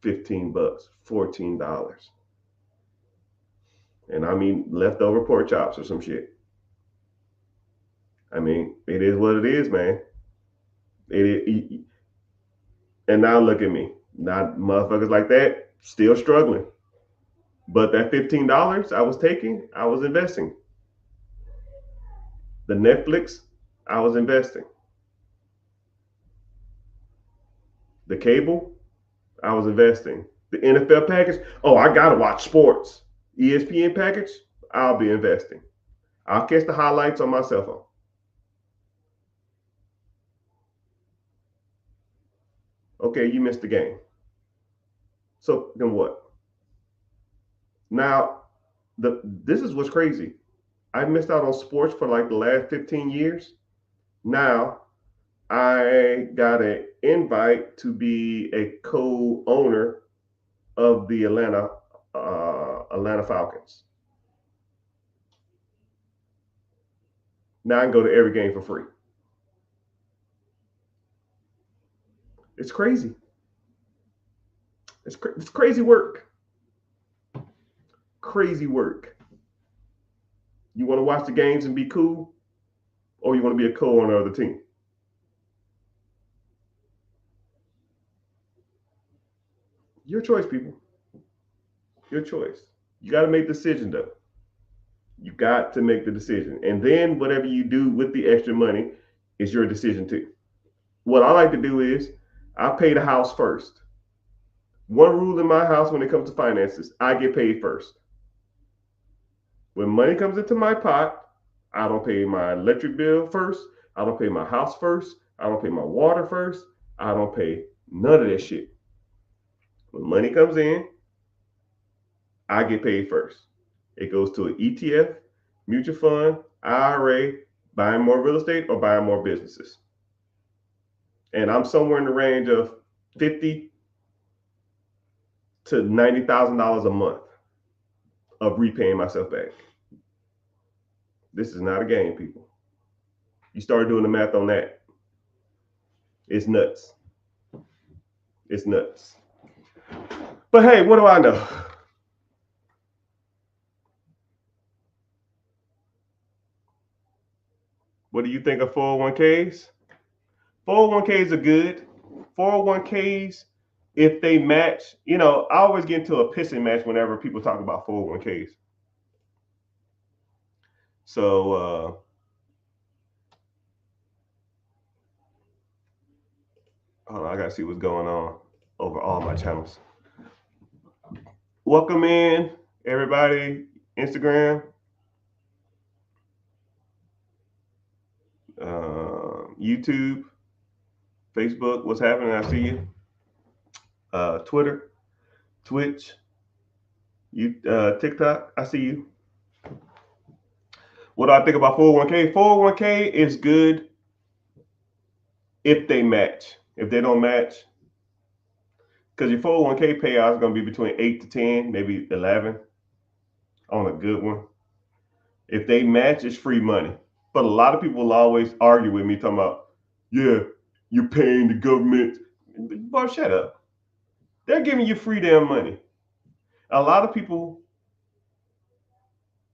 $15, $14. And I mean leftover pork chops or some shit. I mean, it is what it is, man. And now look at me. Not motherfuckers like that, still struggling. But that $15 I was taking, I was investing. The Netflix, I was investing. The cable, I was investing. The NFL package, oh, I gotta watch sports. ESPN package, I'll be investing. I'll catch the highlights on my cell phone. Okay, you missed the game. So then what? Now, this is what's crazy. I missed out on sports for like the last 15 years. Now, I got an invite to be a co-owner of the Atlanta Falcons. Now I can go to every game for free. It's crazy. It's crazy work. Crazy work. You want to watch the games and be cool, or you want to be a co-owner of the team? Your choice, people. Your choice. You got to make the decision, though. You got to make the decision. And then whatever you do with the extra money is your decision, too. What I like to do is I pay the house first. One rule in my house when it comes to finances, I get paid first. When money comes into my pot, I don't pay my electric bill first. I don't pay my house first. I don't pay my water first. I don't pay none of that shit. When money comes in, I get paid first. It goes to an ETF, mutual fund, IRA, buying more real estate or buying more businesses. And I'm somewhere in the range of $50,000 to $90,000 a month of repaying myself back. This is not a game, people. You start doing the math on that. It's nuts. It's nuts. But hey, what do I know? What do you think of 401ks? 401ks are good. 401ks, if they match, I always get into a pissing match whenever people talk about 401ks. So, hold on, I got to see what's going on over all my channels. Welcome in, everybody. Instagram, YouTube, Facebook. What's happening? I see you. Twitter, Twitch, TikTok. I see you. What do I think about 401k? 401k is good if they match. If they don't match, because your 401k payout is going to be between 8 to 10, maybe 11 on a good one. If they match, it's free money. But a lot of people will always argue with me talking about, yeah, you're paying the government. Boy, shut up. They're giving you free damn money. A lot of people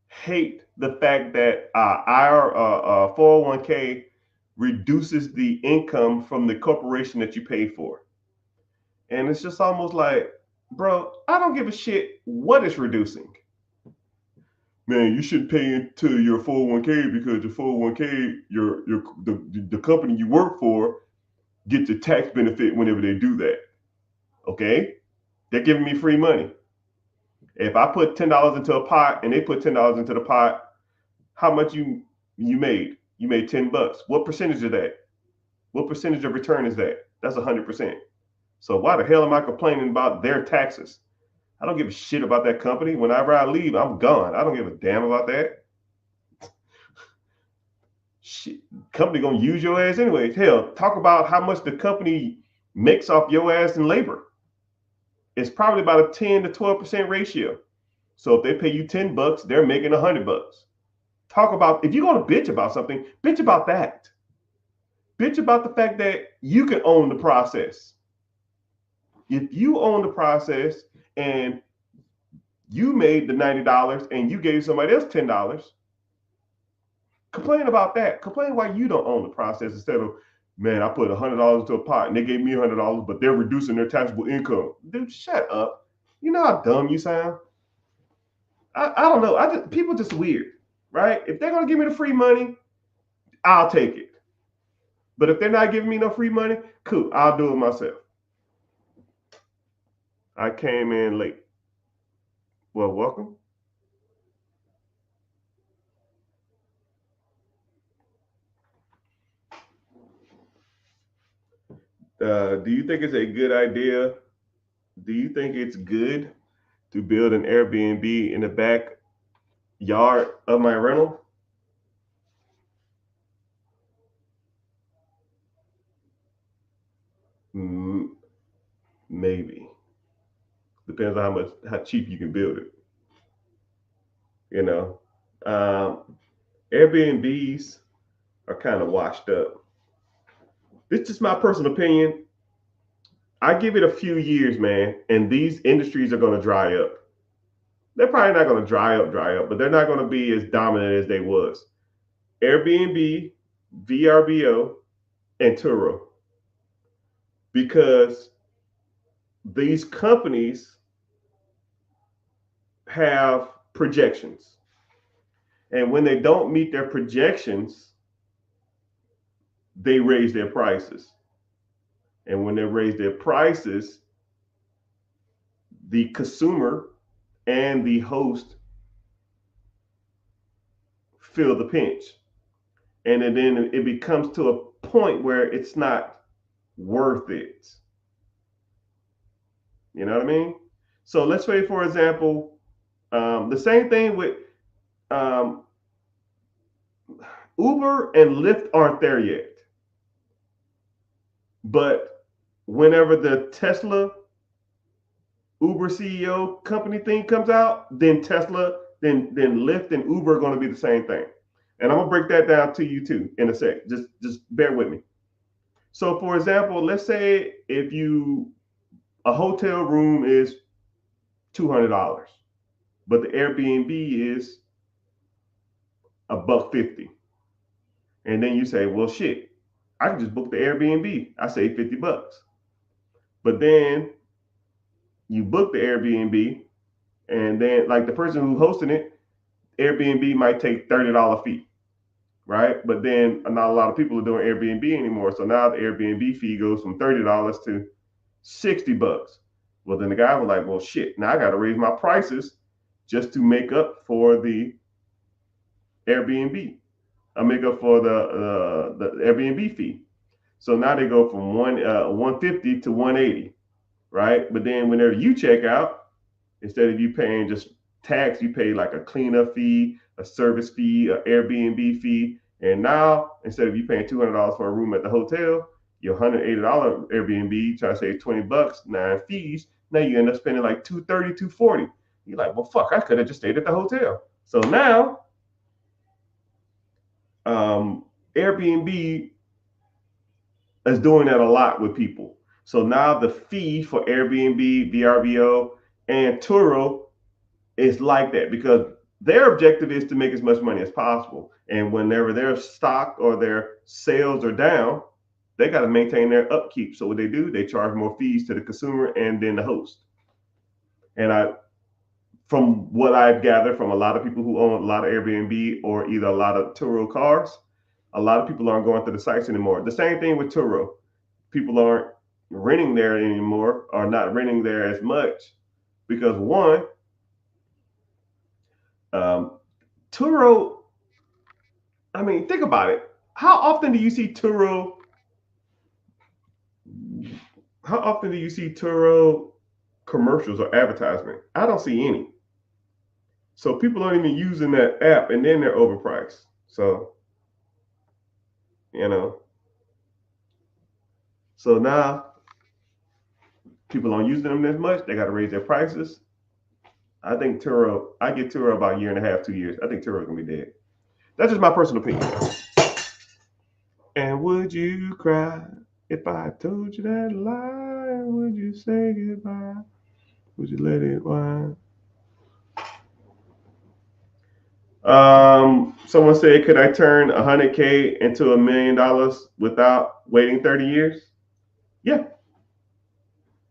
hate the fact that our 401k reduces the income from the corporation that you pay for. And it's just almost like, bro, I don't give a shit what it's reducing. Man, you shouldn't pay into your 401k because your 401k, the company you work for gets a tax benefit whenever they do that. Okay? They're giving me free money. If I put $10 into a pot and they put $10 into the pot, how much you made? You made $10. What percentage of that? What percentage of return is that? That's 100%. So why the hell am I complaining about their taxes? I don't give a shit about that company. Whenever I leave, I'm gone. I don't give a damn about that. Shit, company gonna use your ass anyways. Hell, talk about how much the company makes off your ass in labor. It's probably about a 10 to 12% ratio. So if they pay you $10, they're making $100. Talk about, if you're gonna bitch about something, bitch about that. Bitch about the fact that you can own the process. If you own the process and you made the $90 and you gave somebody else $10, complain about that. Complain why you don't own the process instead of, man, I put $100 into a pot and they gave me $100, but they're reducing their taxable income. Dude, shut up. You know how dumb you sound? I don't know. People just weird, right? If they're gonna give me the free money, I'll take it. But if they're not giving me no free money, cool, I'll do it myself. I came in late. Well, welcome. Do you think it's a good idea? Do you think it's good to build an Airbnb in the backyard of my rental? Maybe. Depends on how cheap you can build it. You know, Airbnbs are kind of washed up. This is just my personal opinion. I give it a few years, man, and these industries are going to dry up. They're probably not going to dry up, but they're not going to be as dominant as they was. Airbnb, VRBO, and Turo, because these companies have projections, and when they don't meet their projections, they raise their prices. And when they raise their prices, the consumer and the host feel the pinch. And then it becomes to a point where it's not worth it. You know what I mean? So let's say, for example, the same thing with um, Uber and Lyft aren't there yet. But whenever the Tesla Uber CEO company thing comes out, then Tesla, then Lyft and Uber are going to be the same thing. And I'm gonna break that down to you too in a sec. Just bear with me. So for example, let's say if a hotel room is $200, but the Airbnb is $150. And then you say, well shit, I can just book the Airbnb. I save $50. But then you book the Airbnb, and then like the person who's hosting it, Airbnb might take $30 fee, right? But then not a lot of people are doing Airbnb anymore. So now the Airbnb fee goes from $30 to $60. Well, then the guy was like, well, shit, now I got to raise my prices just to make up for the Airbnb. I make up for the Airbnb fee. So now they go from 150 to 180, right? But then whenever you check out, instead of you paying just tax, you pay like a cleanup fee, a service fee, an Airbnb fee. And now, instead of you paying $200 for a room at the hotel, your $180 Airbnb, try to save $20, 9 fees. Now you end up spending like $230, $240. You're like, well, fuck, I could have just stayed at the hotel. So now, Airbnb is doing that a lot with people. So now the fee for Airbnb, VRBO, and Turo is like that because their objective is to make as much money as possible. And whenever their stock or their sales are down, they got to maintain their upkeep. So what they do, they charge more fees to the consumer and then the host. And from what I've gathered from a lot of people who own a lot of Airbnb or either a lot of Turo cars, a lot of people aren't going to the sites anymore. The same thing with Turo. People aren't renting there anymore or not renting there as much because one, Turo, I mean, think about it. How often do you see Turo? How often do you see Turo commercials or advertisement? I don't see any. So people aren't even using that app, and then they're overpriced. So you know, so now people aren't using them as much. They got to raise their prices. I think Turo. I get Turo about a year and a half, 2 years. I think Turo's gonna be dead. That's just my personal opinion. And would you cry if I told you that lie? Would you say goodbye? Would you let it whine? Someone said, could I turn 100K into $1 million without waiting 30 years? Yeah.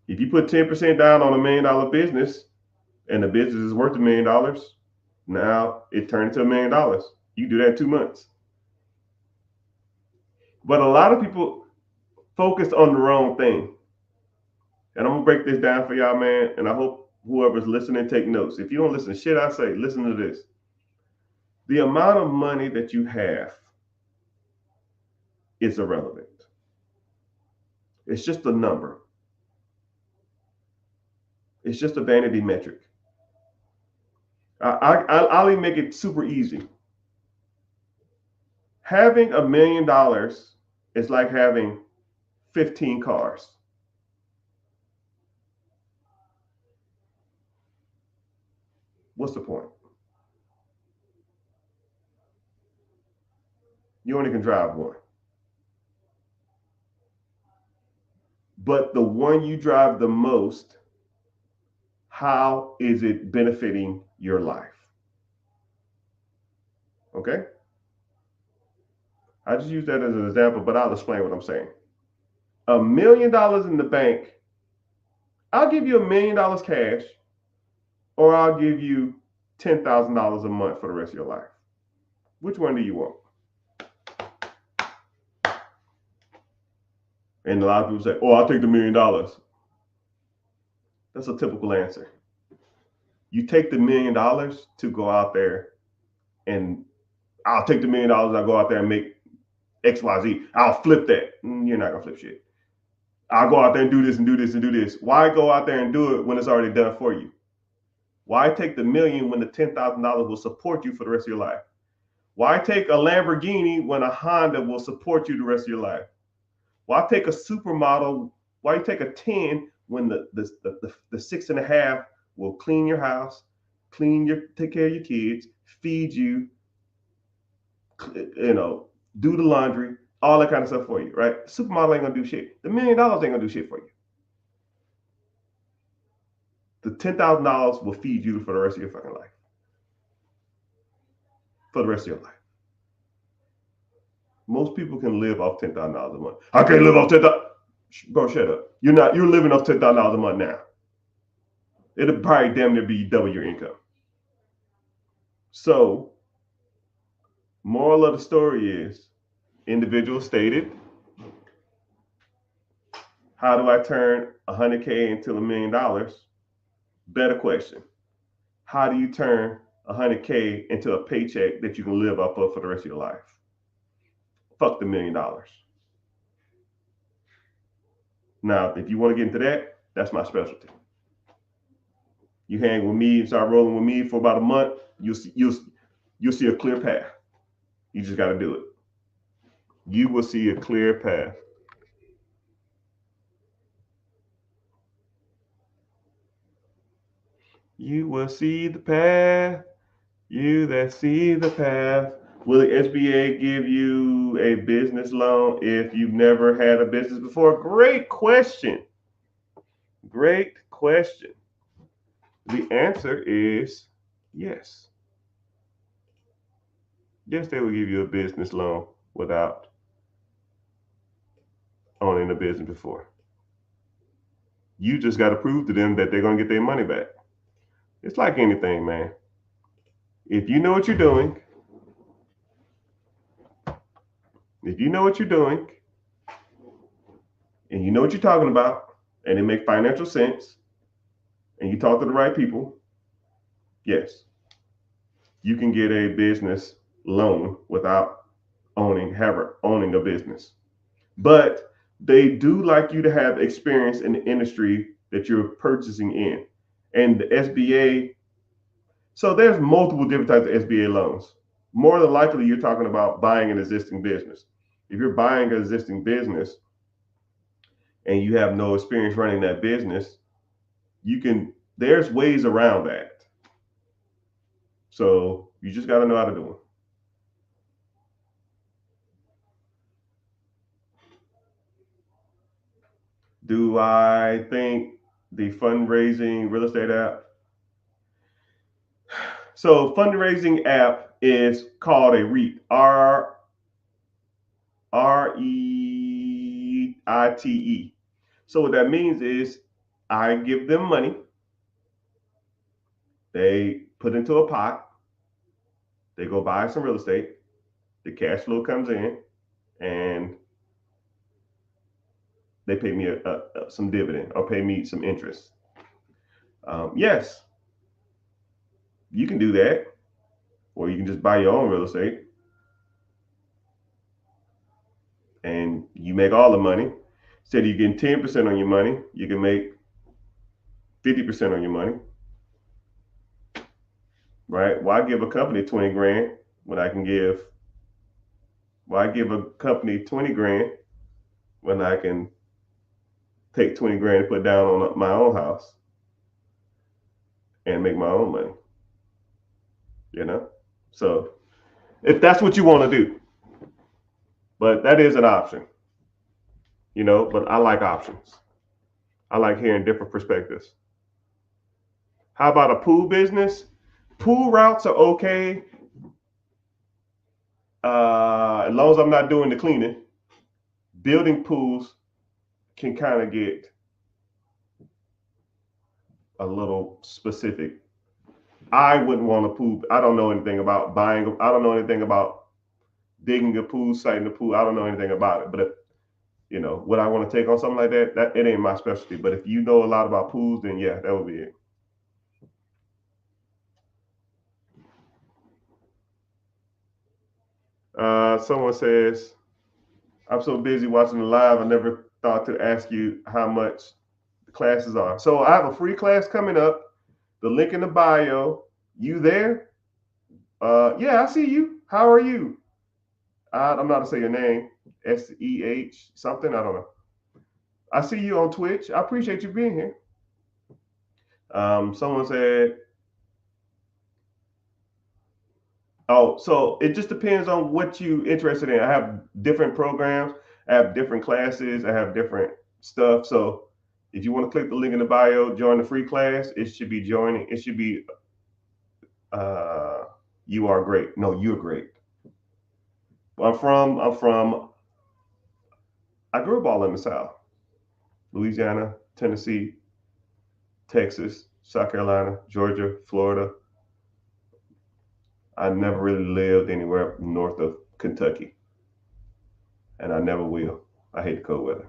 If you put 10% down on $1 million business and the business is worth $1 million, now it turned into $1 million. You do that in 2 months. But a lot of people focus on the wrong thing. And I'm gonna break this down for y'all, man. And I hope whoever's listening take notes. If you don't listen to shit I say, listen to this. The amount of money that you have is irrelevant. It's just a number. It's just a vanity metric. I'll even make it super easy. Having $1 million is like having 15 cars. What's the point? You only can drive one. But the one you drive the most, how is it benefiting your life? Okay? I just use that as an example, but I'll explain what I'm saying. $1 million in the bank, I'll give you $1 million cash, or I'll give you $10,000 a month for the rest of your life. Which one do you want? And a lot of people say, oh, I'll take the $1 million. That's a typical answer. You take the $1 million to go out there and I'll take the $1 million, I'll go out there and make XYZ. I'll flip that. You're not gonna flip shit. I'll go out there and do this and do this and do this. Why go out there and do it when it's already done for you? Why take the $1 million when the $10,000 will support you for the rest of your life? Why take a Lamborghini when a Honda will support you the rest of your life? Why take a supermodel? Why take a 10 when the 6.5 will clean your house, take care of your kids, feed you, do the laundry, all that kind of stuff for you, right? Supermodel ain't gonna do shit. The $1 million ain't gonna do shit for you. The $10,000 will feed you for the rest of your fucking life. For the rest of your life. Most people can live off $10,000 a month. I can't live off $10,000. Bro, shut up. You're living off $10,000 a month now. It'll probably damn near be double your income. So, moral of the story is, individual stated, how do I turn 100K into $1 million? Better question. How do you turn 100K into a paycheck that you can live off of for the rest of your life? Fuck the $1 million. Now, if you want to get into that, that's my specialty. You hang with me, start rolling with me for about a month, you'll see a clear path. You just got to do it. You will see a clear path. You will see the path. You that see the path. Will the SBA give you a business loan if you've never had a business before? Great question. Great question. The answer is yes. Yes, they will give you a business loan without owning a business before. You just got to prove to them that they're going to get their money back. It's like anything, man. If you know what you're doing, and you know what you're talking about, and it makes financial sense, and you talk to the right people, yes, you can get a business loan without owning a business. But they do like you to have experience in the industry that you're purchasing in. And the SBA, so there's multiple different types of SBA loans. More than likely, you're talking about buying an existing business. If you're buying an existing business and you have no experience running that business, there's ways around that. So you just got to know how to do it. Do I think the fundraising real estate app? So fundraising app is called a REIT. REITE. So what that means is I give them money. They put into a pot. They go buy some real estate. The cash flow comes in, and they pay me some dividend or pay me some interest. Yes, you can do that, or you can just buy your own real estate, and you make all the money. Instead of you getting 10% on your money, you can make 50% on your money. Right? Why give a company 20 grand when I can give? Why give a company 20 grand when I can take 20 grand and put down on my own house and make my own money? You know? So if that's what you want to do, but that is an option, but I like options. I like hearing different perspectives. How about a pool business? Pool routes are okay. As long as I'm not doing the cleaning. Building pools can kind of get a little specific. I wouldn't want a pool. I don't know anything about buying. I don't know anything about digging a pool, siting a pool. I don't know anything about it. But if would I want to take on something like that? That it ain't my specialty. But if you know a lot about pools, then yeah, that would be it. Someone says, I'm so busy watching the live, I never thought to ask you how much the classes are. So I have a free class coming up. The link in the bio. You there? Yeah, I see you. How are you? I'm not to say your name. SEH something. I don't know. I see you on Twitch. I appreciate you being here. Someone said, oh, so it just depends on what you interested in. I have different programs. I have different classes. I have different stuff. So if you want to click the link in the bio, join the free class. It should be joining. It should be you are great. No, you're great. I'm from I grew up all in the South. Louisiana, Tennessee, Texas, South Carolina, Georgia, Florida. I never really lived anywhere north of Kentucky. And I never will. I hate the cold weather.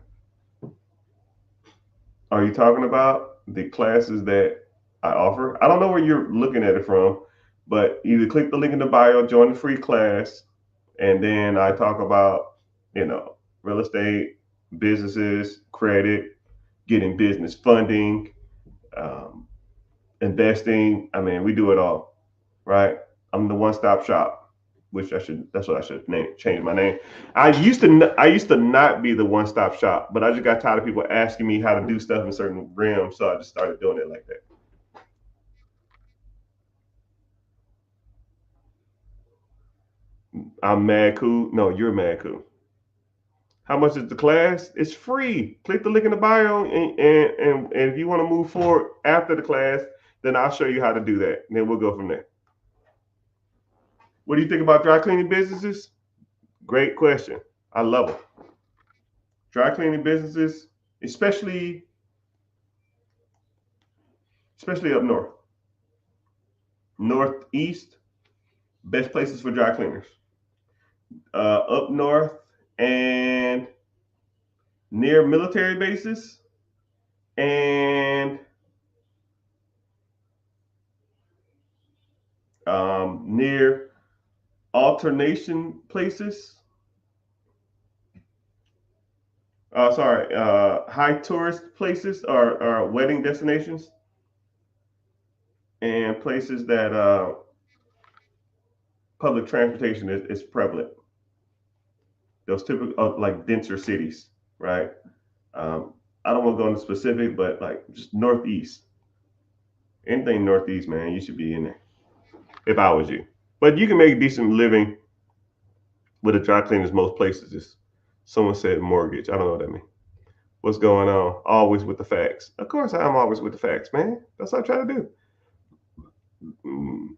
Are you talking about the classes that I offer? I don't know where you're looking at it from, but either click the link in the bio, join the free class, and then I talk about, real estate, businesses, credit, getting business funding, um, investing. I mean, we do it all, right? I'm the one-stop shop, which that's what I should change my name. I used to not be the one-stop shop, but I just got tired of people asking me how to do stuff in certain realms, so I just started doing it like that. I'm mad cool. No, you're mad cool. How much is the class? It's free. Click the link in the bio, and if you want to move forward after the class, then I'll show you how to do that. And then we'll go from there. What do you think about dry cleaning businesses? Great question. I love them. Dry cleaning businesses, especially up north, northeast, best places for dry cleaners. Up north and near military bases and near alternation places. High tourist places or wedding destinations and places that public transportation is prevalent. Those typical like denser cities, right? I don't want to go into specific, but like just northeast, anything northeast, man, you should be in there. If I was you, but you can make a decent living with a dry cleaners most places. Is someone said mortgage? I don't know what that means. What's going on? Always with the facts. Of course, I'm always with the facts, man. That's what I try to do. Mm.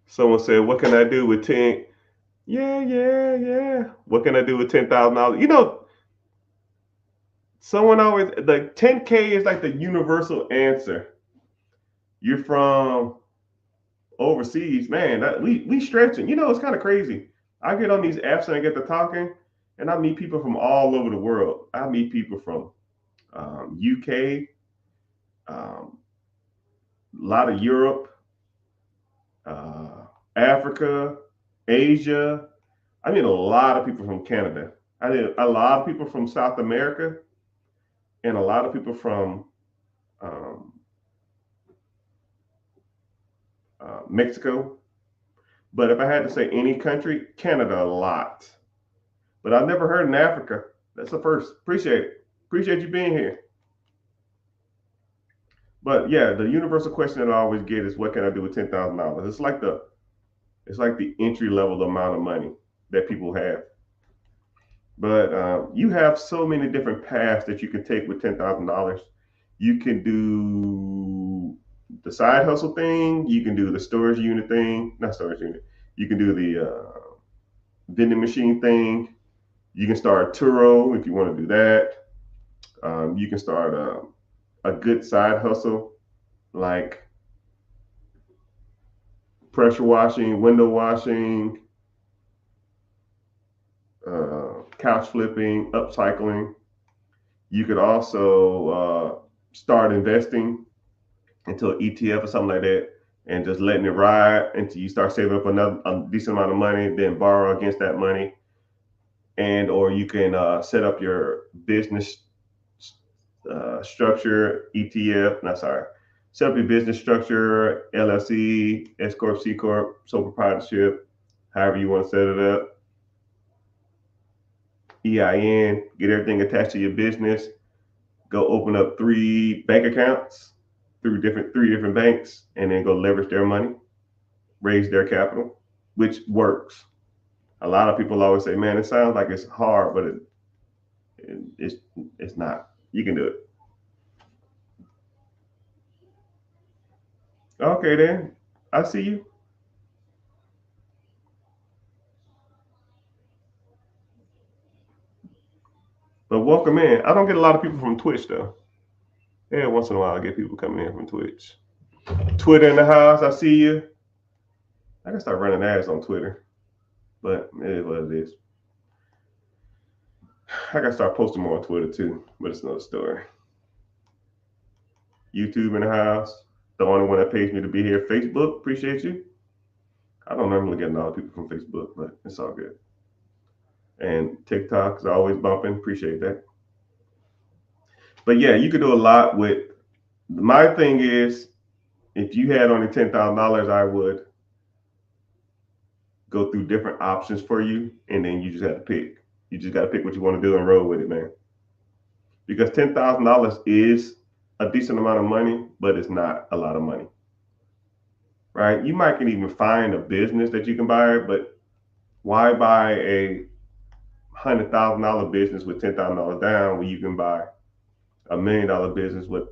Someone said, "What can I do with 10?" Yeah, yeah, yeah. What can I do with $10,000? Someone always like 10K is like the universal answer. You're from overseas, man. We stretching. It's kind of crazy. I get on these apps and I get to talking, and I meet people from all over the world. I meet people from UK, a lot of Europe, uh, Africa, Asia. I meet a lot of people from Canada. I meet a lot of people from South America, and a lot of people from um, Mexico. But if I had to say any country, Canada a lot. But I've never heard in Africa. That's the first. Appreciate it. Appreciate you being here. But yeah, the universal question that I always get is, what can I do with $10,000? It's like the entry level amount of money that people have. But you have so many different paths that you can take with $10,000. You can do the side hustle thing. You can do the storage unit thing. Not storage unit. You can do the vending machine thing. You can start Turo if you want to do that. You can start a good side hustle like pressure washing, window washing, couch flipping, upcycling. You could also start investing into an ETF or something like that, and just letting it ride until you start saving up a decent amount of money, then borrow against that money, and or you can set up your business structure ETF. No, sorry. Set up your business structure, LLC, S corp, C corp, sole proprietorship, however you want to set it up. EIN, get everything attached to your business. Go open up 3 bank accounts through three different banks, and then go leverage their money, raise their capital, which works. A lot of people always say, "Man, it sounds like it's hard," but it's not. You can do it. Okay, then I see you. But welcome in. I don't get a lot of people from Twitch though. Yeah, once in a while I get people coming in from Twitch. Twitter in the house. I see you. I can start running ads on Twitter, but it is what it is. I gotta start posting more on Twitter too, but it's another story. YouTube in the house. The only one that pays me to be here. Facebook, appreciate you. I don't normally get a lot of people from Facebook, but it's all good. And TikTok is always bumping. Appreciate that. But yeah, you could do a lot with. My thing is, if you had only $10,000, I would go through different options for you, and then you just have to pick. You just got to pick what you want to do and roll with it, man. Because $10,000 is a decent amount of money, but it's not a lot of money, right? You might can even find a business that you can buy, but why buy a $100,000 business with $10,000 down when you can buy $1 million business with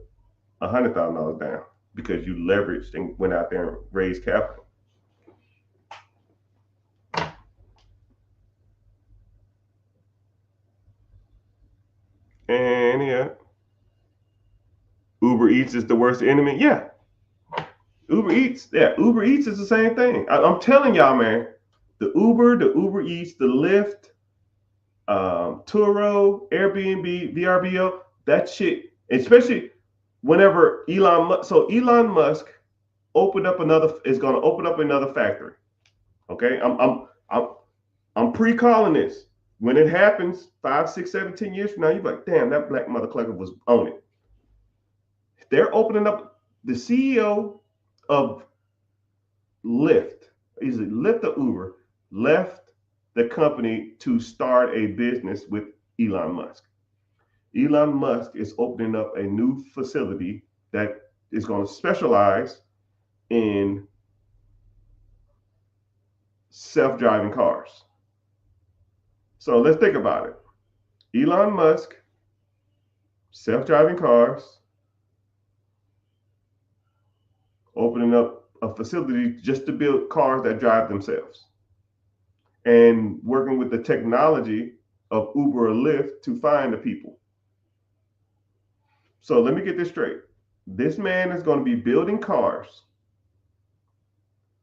$100,000 down because you leveraged and went out there and raised capital. And yeah, Uber Eats is the worst enemy. Yeah, Uber Eats, yeah, Uber Eats is the same thing. I'm telling y'all, man, the Uber Eats, the Lyft, Turo, Airbnb, VRBO, that shit, especially whenever Elon Musk is going to open up another factory. Okay, I'm pre-calling this. When it happens, 5, 6, 7, 10 years from now, you're like, damn, that black mother clucker was on it. They're opening up. The CEO of Lyft, is it Lyft or Uber, left the company to start a business with Elon Musk. Elon Musk is opening up a new facility that is going to specialize in self-driving cars. So let's think about it. Elon Musk, self-driving cars, opening up a facility just to build cars that drive themselves, and working with the technology of Uber or Lyft to find the people. So let me get this straight. This man is going to be building cars.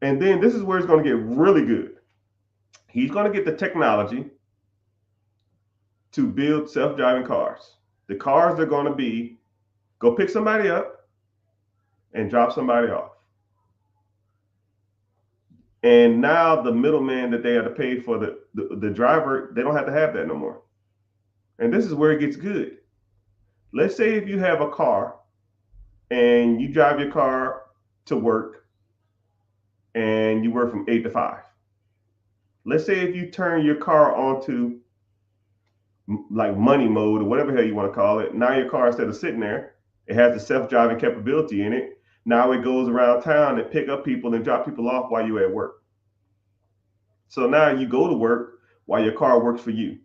And then this is where it's going to get really good. He's going to get the technology to build self-driving cars. The cars are going to be go pick somebody up and drop somebody off. And now the middleman that they have to pay for the driver, they don't have to have that no more. And this is where it gets good. Let's say if you have a car and you drive your car to work and you work from 8 to 5. Let's say if you turn your car onto like money mode or whatever hell you want to call it. Now your car, instead of sitting there, it has the self-driving capability in it. Now it goes around town and pick up people and drop people off while you're at work. So now you go to work while your car works for you.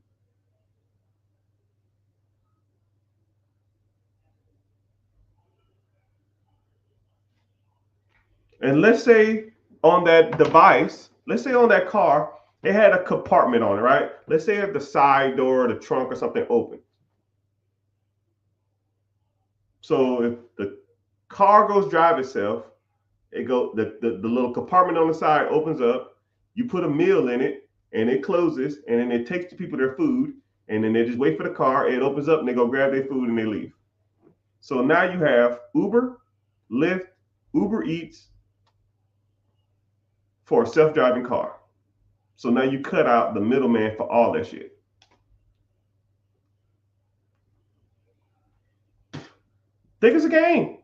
And let's say on that device, let's say on that car, it had a compartment on it, right? Let's say if the side door, the trunk or something open. So if the car goes drive itself, the little compartment on the side opens up, you put a meal in it and it closes, and then it takes the people their food, and then they just wait for the car, it opens up and they go grab their food and they leave. So now you have Uber, Lyft, Uber Eats for a self-driving car. So now you cut out the middleman for all that shit. Think it's a game.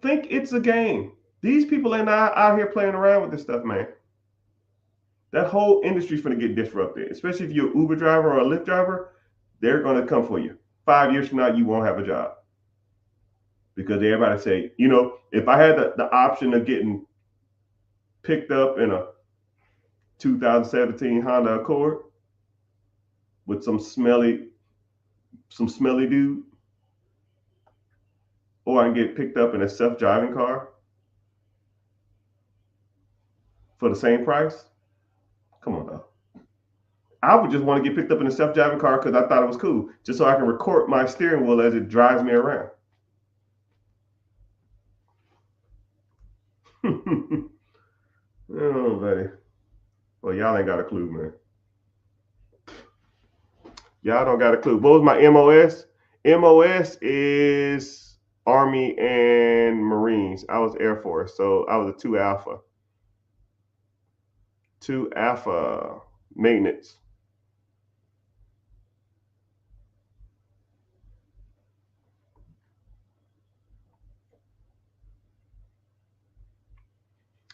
Think it's a game. These people ain't out here playing around with this stuff, man. That whole industry's going to get disrupted, especially if you're an Uber driver or a Lyft driver. They're going to come for you. 5 years from now, you won't have a job. Because everybody say, you know, if I had the option of getting picked up in a 2017 Honda Accord with some smelly dude, or I can get picked up in a self-driving car for the same price. Come on now. I would just want to get picked up in a self-driving car because I thought it was cool, just so I can record my steering wheel as it drives me around. Oh, buddy. Well, y'all ain't got a clue, man. Y'all don't got a clue. What was my MOS? MOS is Army and Marines. I was Air Force, so I was a 2 Alpha. 2 Alpha maintenance.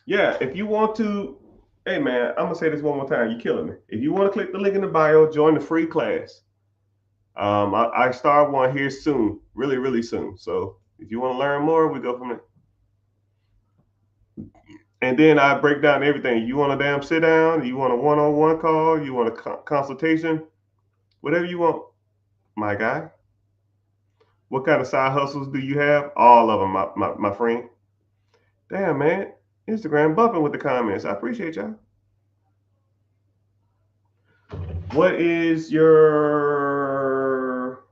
Yeah, if you want to, hey man, I'm gonna say this one more time. You're killing me. If you want to click the link in the bio, join the free class. I start one here soon, really, really soon. So if you want to learn more, we go from there. And then I break down everything. You want a damn sit down? You want a one-on-one call? You want a consultation? Whatever you want, my guy. What kind of side hustles do you have? All of them, my friend. Damn, man. Instagram bumping with the comments. I appreciate y'all. What is your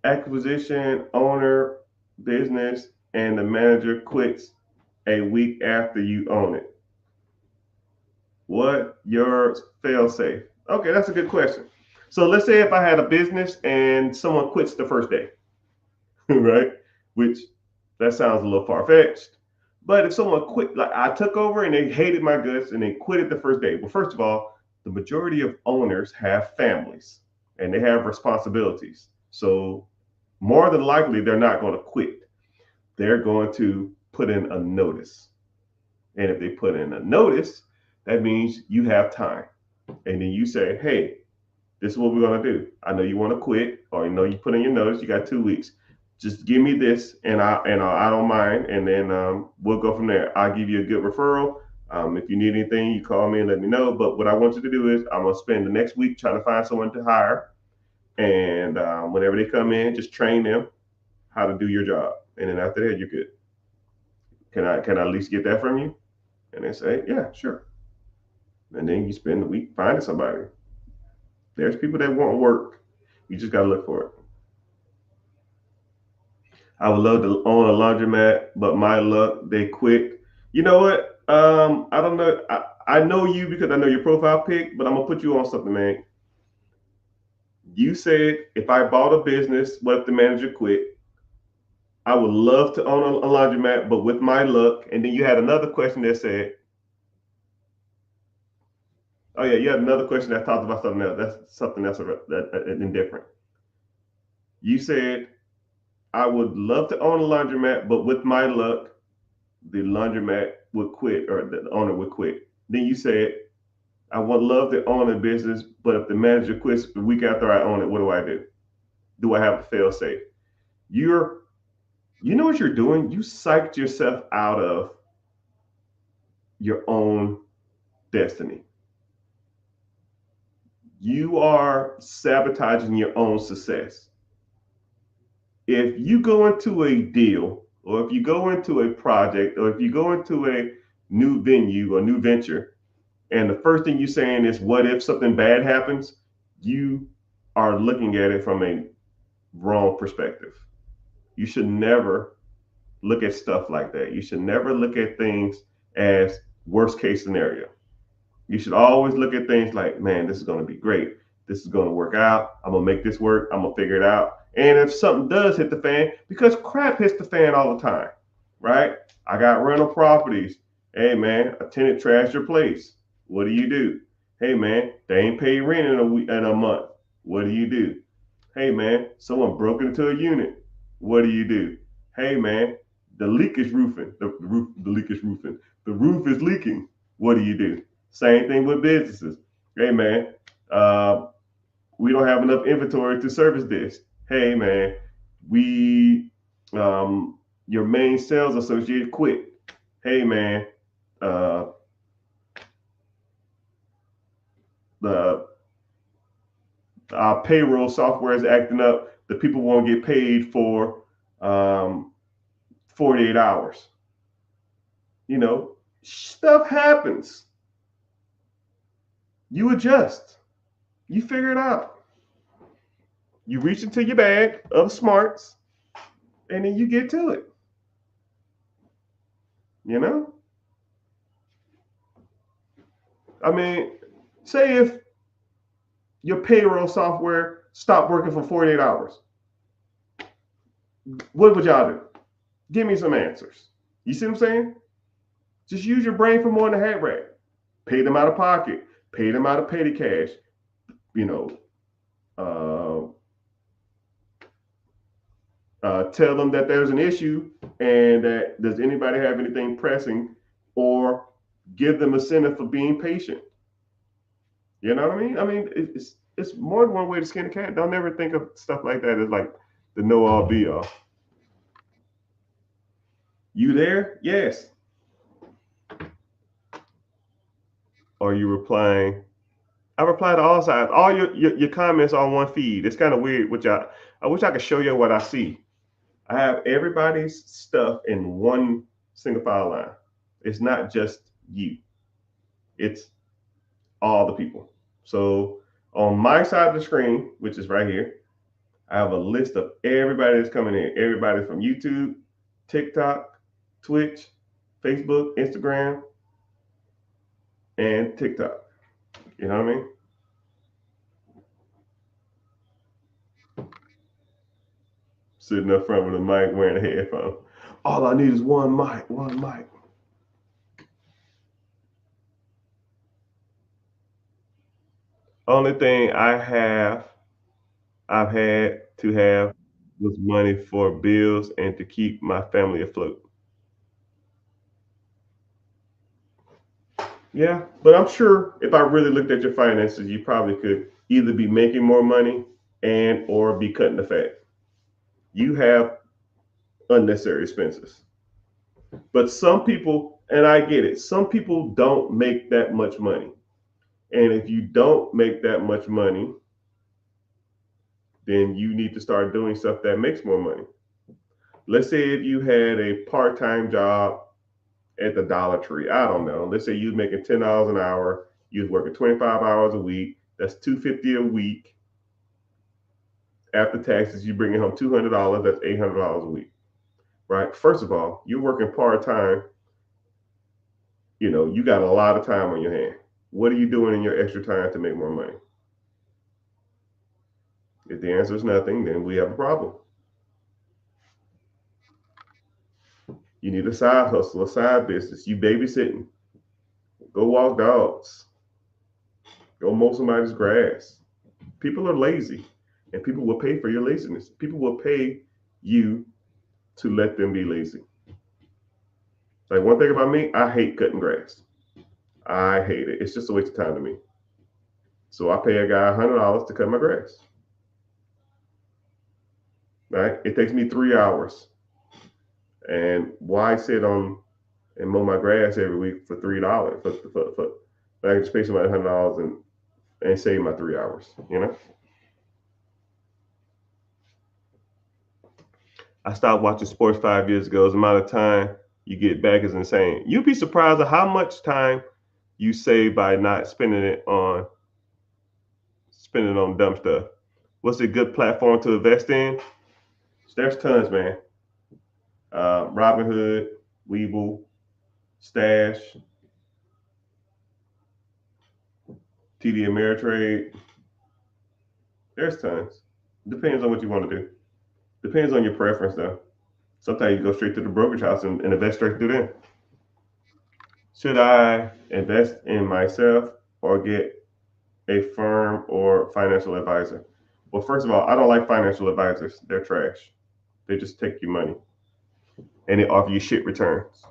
acquisition owner business and the manager quits a week after you own it? What your fail safe? Okay, that's a good question. So let's say if I had a business and someone quits the first day, right? Which that sounds a little far fetched. But if someone quit, like I took over and they hated my goods and they quit it the first day. Well, first of all, the majority of owners have families and they have responsibilities. So more than likely, they're not going to quit. They're going to put in a notice. And if they put in a notice, that means you have time. And then you say, hey, this is what we're going to do. I know you want to quit, or I know you put in your notice, you got 2 weeks. Just give me this, and I don't mind, and then we'll go from there. I'll give you a good referral. If you need anything, you call me and let me know. But what I want you to do is I'm gonna spend the next week trying to find someone to hire, and whenever they come in, just train them how to do your job, and then after that, you're good. Can I at least get that from you? And they say, yeah, sure. And then you spend the week finding somebody. There's people that want work. You just gotta look for it. I would love to own a laundromat, but my luck, they quit. You know what? I don't know. I know you because I know your profile pic, but I'm gonna put you on something, man. You said if I bought a business, what if the manager quit? I would love to own a laundromat, but with my luck. And then you had another question that said, "Oh yeah, you had another question that talked about something else. That's something else indifferent." You said I would love to own a laundromat, but with my luck, the laundromat would quit or the owner would quit. Then you said, I would love to own a business, but if the manager quits the week after I own it, what do I do? Do I have a fail safe? You're, you know what you're doing? You psyched yourself out of your own destiny. You are sabotaging your own success. If you go into a deal, or if you go into a project, or if you go into a new venue or new venture, and the first thing you're saying is, what if something bad happens? You are looking at it from a wrong perspective. You should never look at stuff like that. You should never look at things as worst case scenario. You should always look at things like, man, this is going to be great. This is going to work out. I'm going to make this work. I'm going to figure it out. And if something does hit the fan, because crap hits the fan all the time, right? I got rental properties. Hey, man, a tenant trashed your place. What do you do? Hey, man, they ain't paid rent in a month. What do you do? Hey, man, someone broke into a unit. What do you do? Hey, man, the leak is roofing. The leak is roofing. The roof is leaking. What do you do? Same thing with businesses. Hey, man, uh, we don't have enough inventory to service this. Hey, man, we your main sales associate quit. Hey, man, uh, the our payroll software is acting up. The people won't get paid for 48 hours. You know, stuff happens. You adjust. You figure it out. You reach into your bag of smarts and then you get to it. You know? I mean, say if your payroll software stopped working for 48 hours, what would y'all do? Give me some answers. You see what I'm saying? Just use your brain for more than a hat rack. Pay them out of pocket. Pay them out of petty cash. You know, tell them that there's an issue and that does anybody have anything pressing, or give them a incentive for being patient. You know what I mean? I mean, it's more than one way to skin a cat. Don't ever think of stuff like that as like the know all be all. You there? Yes. Are you replying? I reply to all sides. All your comments on one feed. It's kind of weird, which I wish I could show you what I see. I have everybody's stuff in one single file line. It's not just you. It's all the people. So on my side of the screen, which is right here, I have a list of everybody that's coming in. Everybody from YouTube, TikTok, Twitch, Facebook, Instagram, and TikTok. You know what I mean? Sitting up front with a mic, wearing a headphone. All I need is one mic, one mic. Only thing I've had to have was money for bills and to keep my family afloat. Yeah, but I'm sure if I really looked at your finances, you probably could either be making more money and or be cutting the fat. You have unnecessary expenses. But some people, and I get it, some people don't make that much money. And if you don't make that much money, then you need to start doing stuff that makes more money. Let's say if you had a part-time job at the Dollar Tree, I don't know. Let's say you're making $10 an hour, you're working 25 hours a week, that's $250 a week. After taxes, you bringing home $200, that's $800 a week. Right? First of all, you're working part-time, you got a lot of time on your hand. What are you doing in your extra time to make more money? If the answer is nothing, then we have a problem. You need a side hustle, a side business. You babysitting. Go walk dogs. Go mow somebody's grass. People are lazy, and people will pay for your laziness. People will pay you to let them be lazy. Like one thing about me, I hate cutting grass. I hate it. It's just a waste of time to me. So I pay a guy $100 to cut my grass. Right? It takes me 3 hours. And why sit on and mow my grass every week for $3? I can just pay somebody $100 and save my 3 hours. I stopped watching sports 5 years ago. The amount of time you get back is insane. You'd be surprised at how much time you save by not spending on dumb stuff. What's a good platform to invest in? There's tons, man. Robinhood, Webull, Stash, TD Ameritrade. There's tons. Depends on what you want to do. Depends on your preference, though. Sometimes you go straight to the brokerage house and invest straight through them. Should I invest in myself or get a firm or financial advisor? Well, first of all, I don't like financial advisors. They're trash. They just take your money and they offer you shit returns.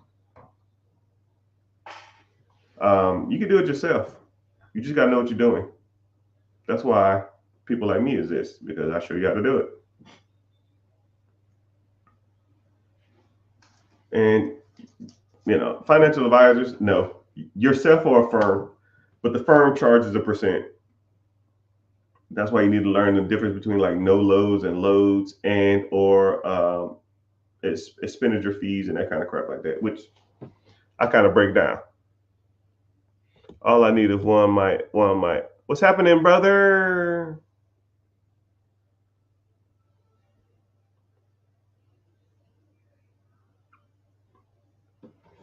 You can do it yourself. You just got to know what you're doing. That's why people like me exist, because I show you how to do it. And, financial advisors, no, yourself or a firm, but the firm charges a percent. That's why you need to learn the difference between like no loads and loads and or expenditure fees and that kind of crap like that, which I kind of break down. All I need is one mic, one mic. What's happening, brother?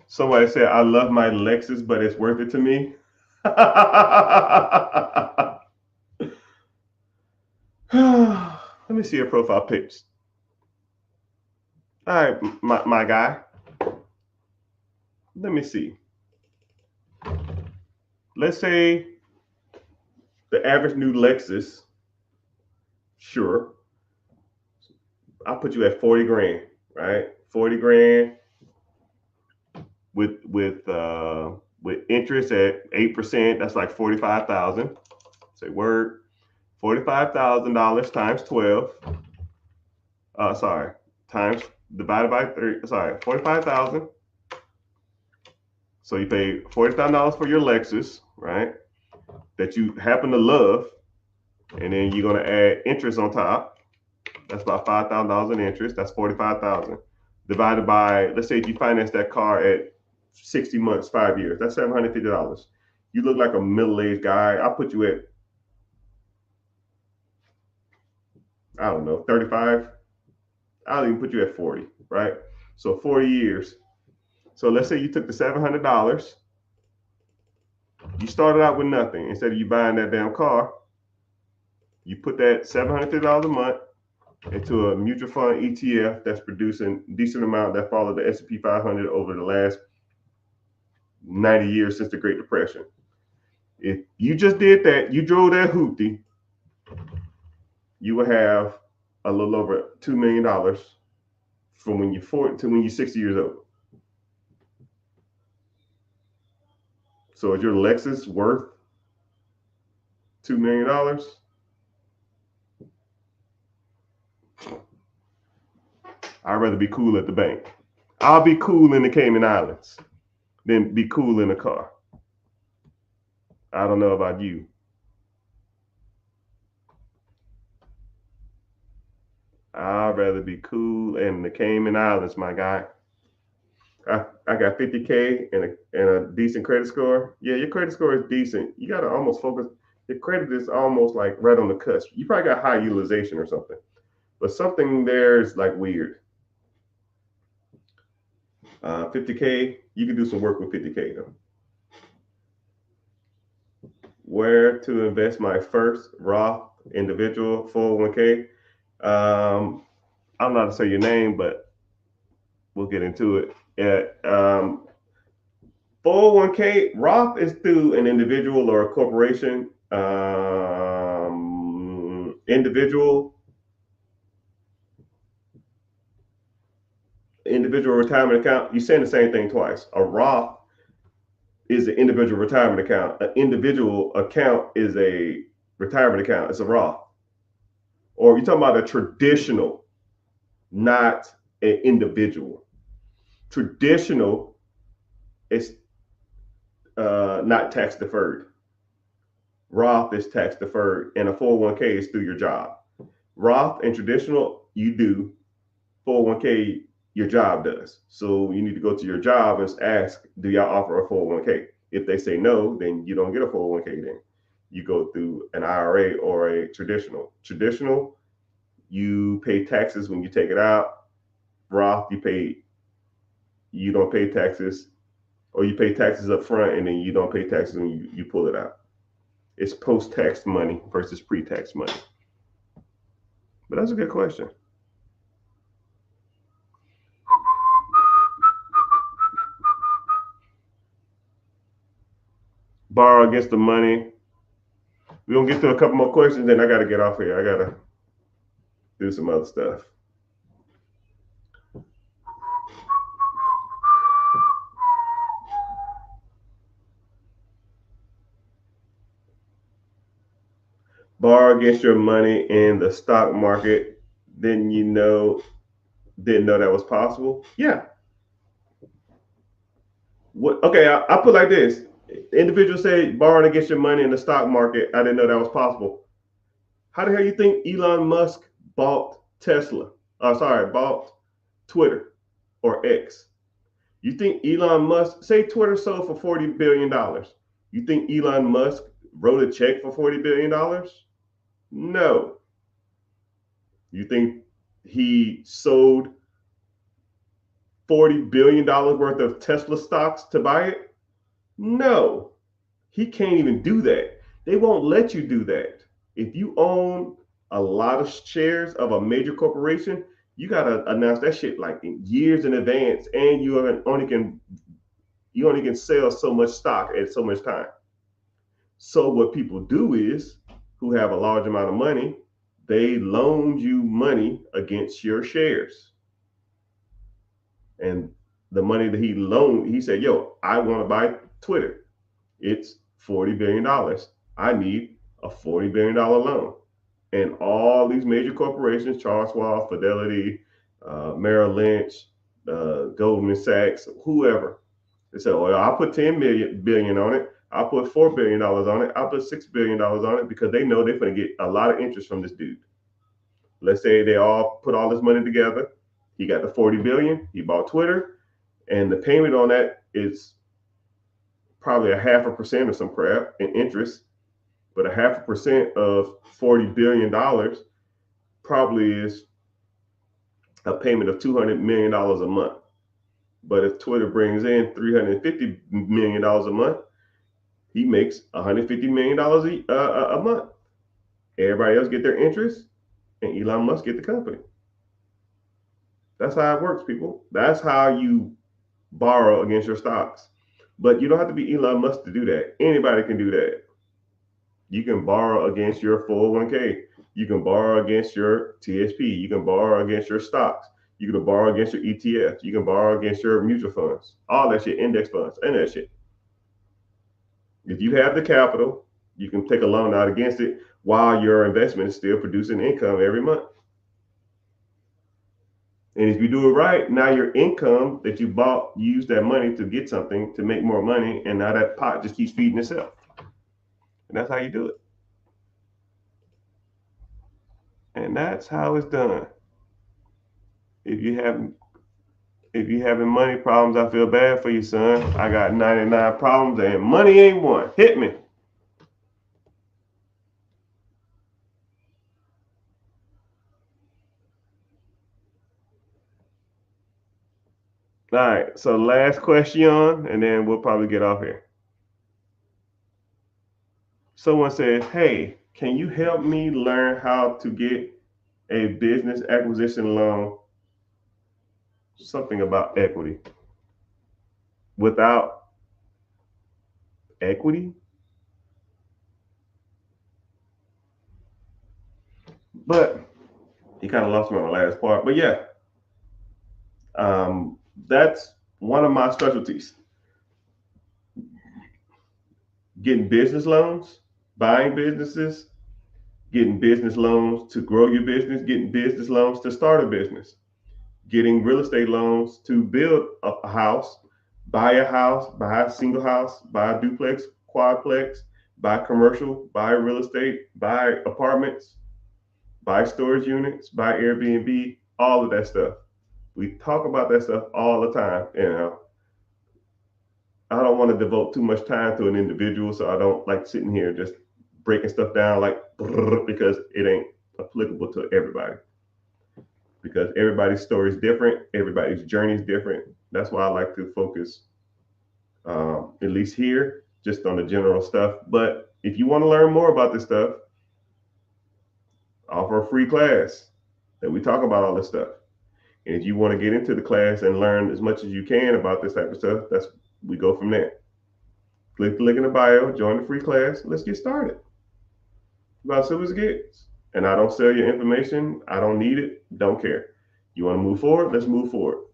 Somebody said, I love my Lexus, but it's worth it to me. Let me see your profile pics. All right, my guy. Let me see. Let's say the average new Lexus, sure, I'll put you at 40 grand, right? 40 grand with interest at 8%, that's like 45,000. Say word, $45,000 times 12. Times divided by 3. Sorry, 45,000. So you pay $40,000 for your Lexus, right? That you happen to love, and then you're gonna add interest on top. That's about $5,000 in interest. That's 45,000 divided by, let's say if you finance that car at 60 months, 5 years, that's $750. You look like a middle-aged guy. I'll put you at, I don't know, 35. I'll even put you at 40, right? So 40 years. So let's say you took the $700. You started out with nothing. Instead of you buying that damn car, you put that $750 a month into a mutual fund ETF that's producing a decent amount that followed the S&P 500 over the last 90 years since the Great Depression. If you just did that, you drove that hoopty, you will have a little over $2 million from when you're 40 to when you're 60 years old. So is your Lexus worth $2 million? I'd rather be cool at the bank. I'll be cool in the Cayman Islands than be cool in a car. I don't know about you. I'd rather be cool in the Cayman Islands, my guy. I got 50K and a decent credit score. Yeah, your credit score is decent. You got to almost focus. Your credit is almost like right on the cusp. You probably got high utilization or something, but something there is like weird. 50K, you can do some work with 50K though. Where to invest my first Roth individual 401k? I'm not to say your name, but we'll get into it. 401k Roth is through an individual or a corporation. Individual retirement account. You're saying the same thing twice. A Roth is an individual retirement account. An individual account is a retirement account. It's a Roth. Or you're talking about a traditional, not an individual. Traditional is not tax deferred. Roth is tax deferred, and a 401k is through your job. Roth and traditional, you do. 401k, your job does. So you need to go to your job and ask, do y'all offer a 401k? If they say no, then you don't get a 401k then. You go through an IRA or a traditional. Traditional, you pay taxes when you take it out. Roth, you don't pay taxes, or you pay taxes up front and then you don't pay taxes when you pull it out. It's post-tax money versus pre-tax money. But that's a good question. Borrow against the money. We're going to get to a couple more questions, then I got to get off here. I got to do some other stuff. Borrow against your money in the stock market, didn't know that was possible? Yeah. What? Okay, I put like this. Individuals say borrowing against your money in the stock market. I didn't know that was possible. How the hell you think Elon Musk bought Tesla? Bought Twitter or X? You think Elon Musk, say Twitter sold for $40 billion. You think Elon Musk wrote a check for $40 billion? No. You think he sold $40 billion worth of Tesla stocks to buy it? No. He can't even do that. They won't let you do that. If you own a lot of shares of a major corporation, you got to announce that shit like in years in advance, and you only can sell so much stock at so much time. So what people do is, who have a large amount of money, they loan you money against your shares. And the money that he loaned, he said, yo, I want to buy Twitter. It's $40 billion. I need a $40 billion loan. And all these major corporations, Charles Schwab, Fidelity, Merrill Lynch, Goldman Sachs, whoever, they said, well, I'll put $10 billion on it. I'll put $4 billion on it. I'll put $6 billion on it, because they know they're going to get a lot of interest from this dude. Let's say they all put all this money together. He got the $40 billion. He bought Twitter, and the payment on that is probably 0.5% or some crap in interest. But 0.5% of $40 billion probably is a payment of $200 million a month. But if Twitter brings in $350 million a month, he makes $150 million a month. Everybody else get their interest, and Elon Musk get the company. That's how it works, people. That's how you borrow against your stocks. But you don't have to be Elon Musk to do that. Anybody can do that. You can borrow against your 401k. You can borrow against your TSP. You can borrow against your stocks. You can borrow against your ETF. You can borrow against your mutual funds. All that shit, index funds, and that shit. If you have the capital, you can take a loan out against it while your investment is still producing income every month. And if you do it right, now your income that you bought, you use that money to get something to make more money, and now that pot just keeps feeding itself. And that's how you do it. And that's how it's done. If you having money problems, I feel bad for you, son. I got 99 problems and money ain't one. Hit me. All right, so last question, and then we'll probably get off here. Someone said, hey, can you help me learn how to get a business acquisition loan? Something about equity. Without equity? But you kind of lost me on the last part. But yeah, that's one of my specialties. Getting business loans, buying businesses, getting business loans to grow your business, getting business loans to start a business, getting real estate loans to build a house, buy a single house, buy a duplex, quadplex, buy commercial, buy real estate, buy apartments, buy storage units, buy Airbnb, all of that stuff. We talk about that stuff all the time. I don't want to devote too much time to an individual, so I don't like sitting here just breaking stuff down like because it ain't applicable to everybody. Because everybody's story is different, everybody's journey is different. That's why I like to focus, at least here, just on the general stuff. But if you want to learn more about this stuff, offer a free class that we talk about all this stuff. And if you want to get into the class and learn as much as you can about this type of stuff, that's we go from there. Click the link in the bio, join the free class. Let's get started. About simple as it gets. And I don't sell your information. I don't need it. Don't care. You want to move forward? Let's move forward.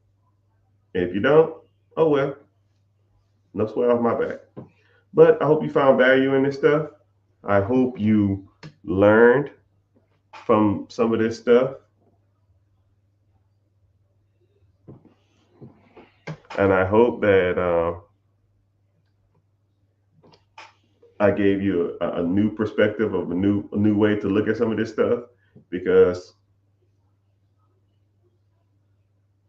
And if you don't, oh well. No sweat off my back. But I hope you found value in this stuff. I hope you learned from some of this stuff. And I hope that I gave you a new perspective of a new way to look at some of this stuff, because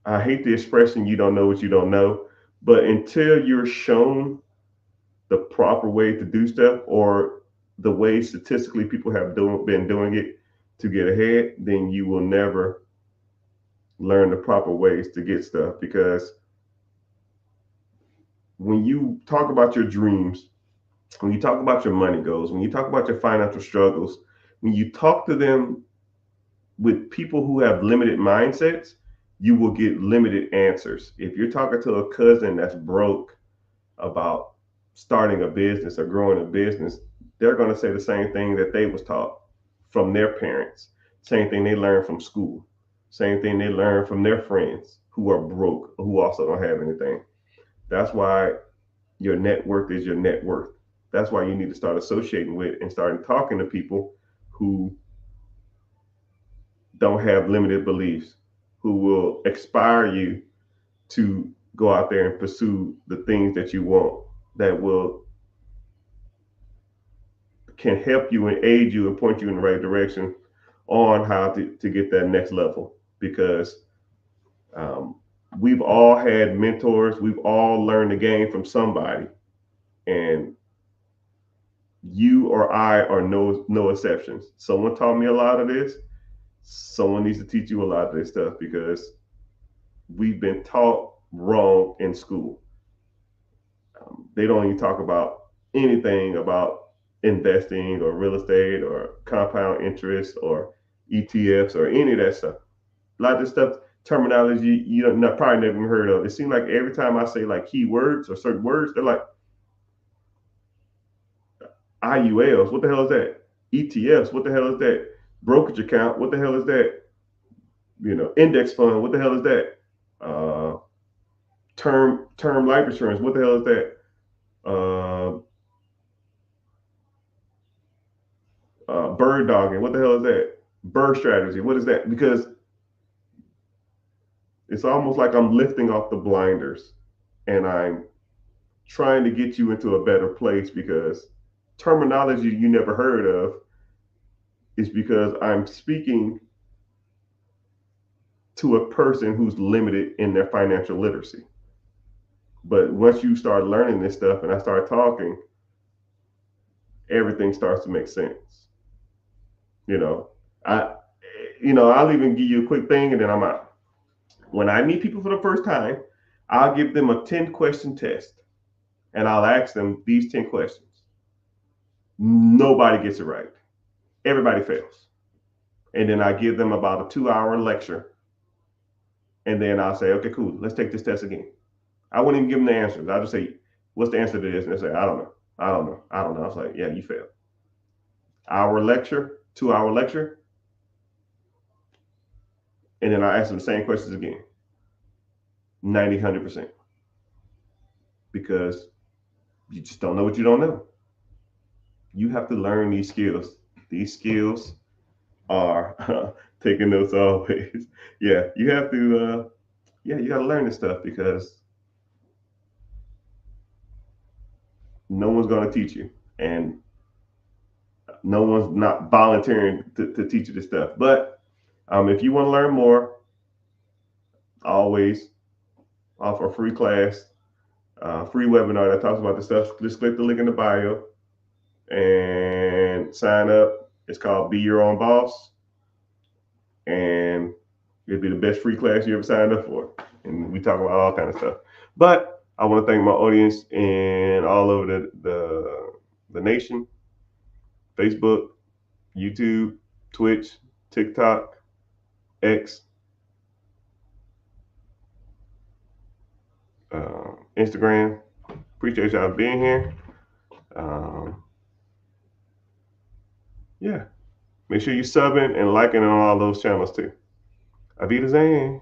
I hate the expression "you don't know what you don't know," but until you're shown the proper way to do stuff, or the way statistically people have been doing it to get ahead, then you will never learn the proper ways to get stuff. Because when you talk about your dreams, when you talk about your money goals, when you talk about your financial struggles, when you talk to them with people who have limited mindsets, you will get limited answers. If you're talking to a cousin that's broke about starting a business or growing a business, they're going to say the same thing that they was taught from their parents, same thing they learned from school, same thing they learned from their friends who are broke, who also don't have anything. That's why your net worth is your net worth. That's why you need to start associating with and starting talking to people who don't have limited beliefs, who will inspire you to go out there and pursue the things that you want, that will can help you and aid you and point you in the right direction on how to get that next level. Because um, we've all had mentors, we've all learned the game from somebody, and you or I are no exceptions. Someone taught me a lot of this. Someone needs to teach you a lot of this stuff, because we've been taught wrong in school. They don't even talk about anything about investing or real estate or compound interest or ETFs or any of that stuff. A lot of this stuff, terminology you don't not, probably never even heard of. It seems like every time I say like key words or certain words, they're like IULs. What the hell is that? ETFs. What the hell is that? Brokerage account. What the hell is that? Index fund. What the hell is that? Uh, term life insurance. What the hell is that? Uh, bird dogging. What the hell is that? Bird strategy. What is that? Because it's almost like I'm lifting off the blinders and I'm trying to get you into a better place because terminology you never heard of is because I'm speaking to a person who's limited in their financial literacy. But once you start learning this stuff and I start talking, everything starts to make sense. You know, I, I'll even give you a quick thing and then I'm out. When I meet people for the first time, I'll give them a 10-question test and I'll ask them these 10 questions. Nobody gets it right. Everybody fails. And then I give them about a 2-hour lecture. And then I'll say, okay, cool, let's take this test again. I wouldn't even give them the answers. I'll just say, what's the answer to this? And they say, I don't know. I don't know. I don't know. I was like, yeah, you failed. Hour lecture, 2-hour lecture. And then I ask them the same questions again. 90, 100%. Because you just don't know what you don't know. You have to learn these skills. These skills are taking notes always. Yeah, you have to, you got to learn this stuff because no one's going to teach you. And no one's not volunteering to teach you this stuff. But if you want to learn more, always offer a free class, free webinar that talks about this stuff. Just click the link in the bio and sign up. It's called Be Your Own Boss. And it'll be the best free class you ever signed up for. And we talk about all kind of stuff. But I want to thank my audience and all over the nation. Facebook, YouTube, Twitch, TikTok, X, Instagram. Appreciate y'all being here. Yeah. Make sure you subbing and liking on all those channels too. Auf Wiedersehen.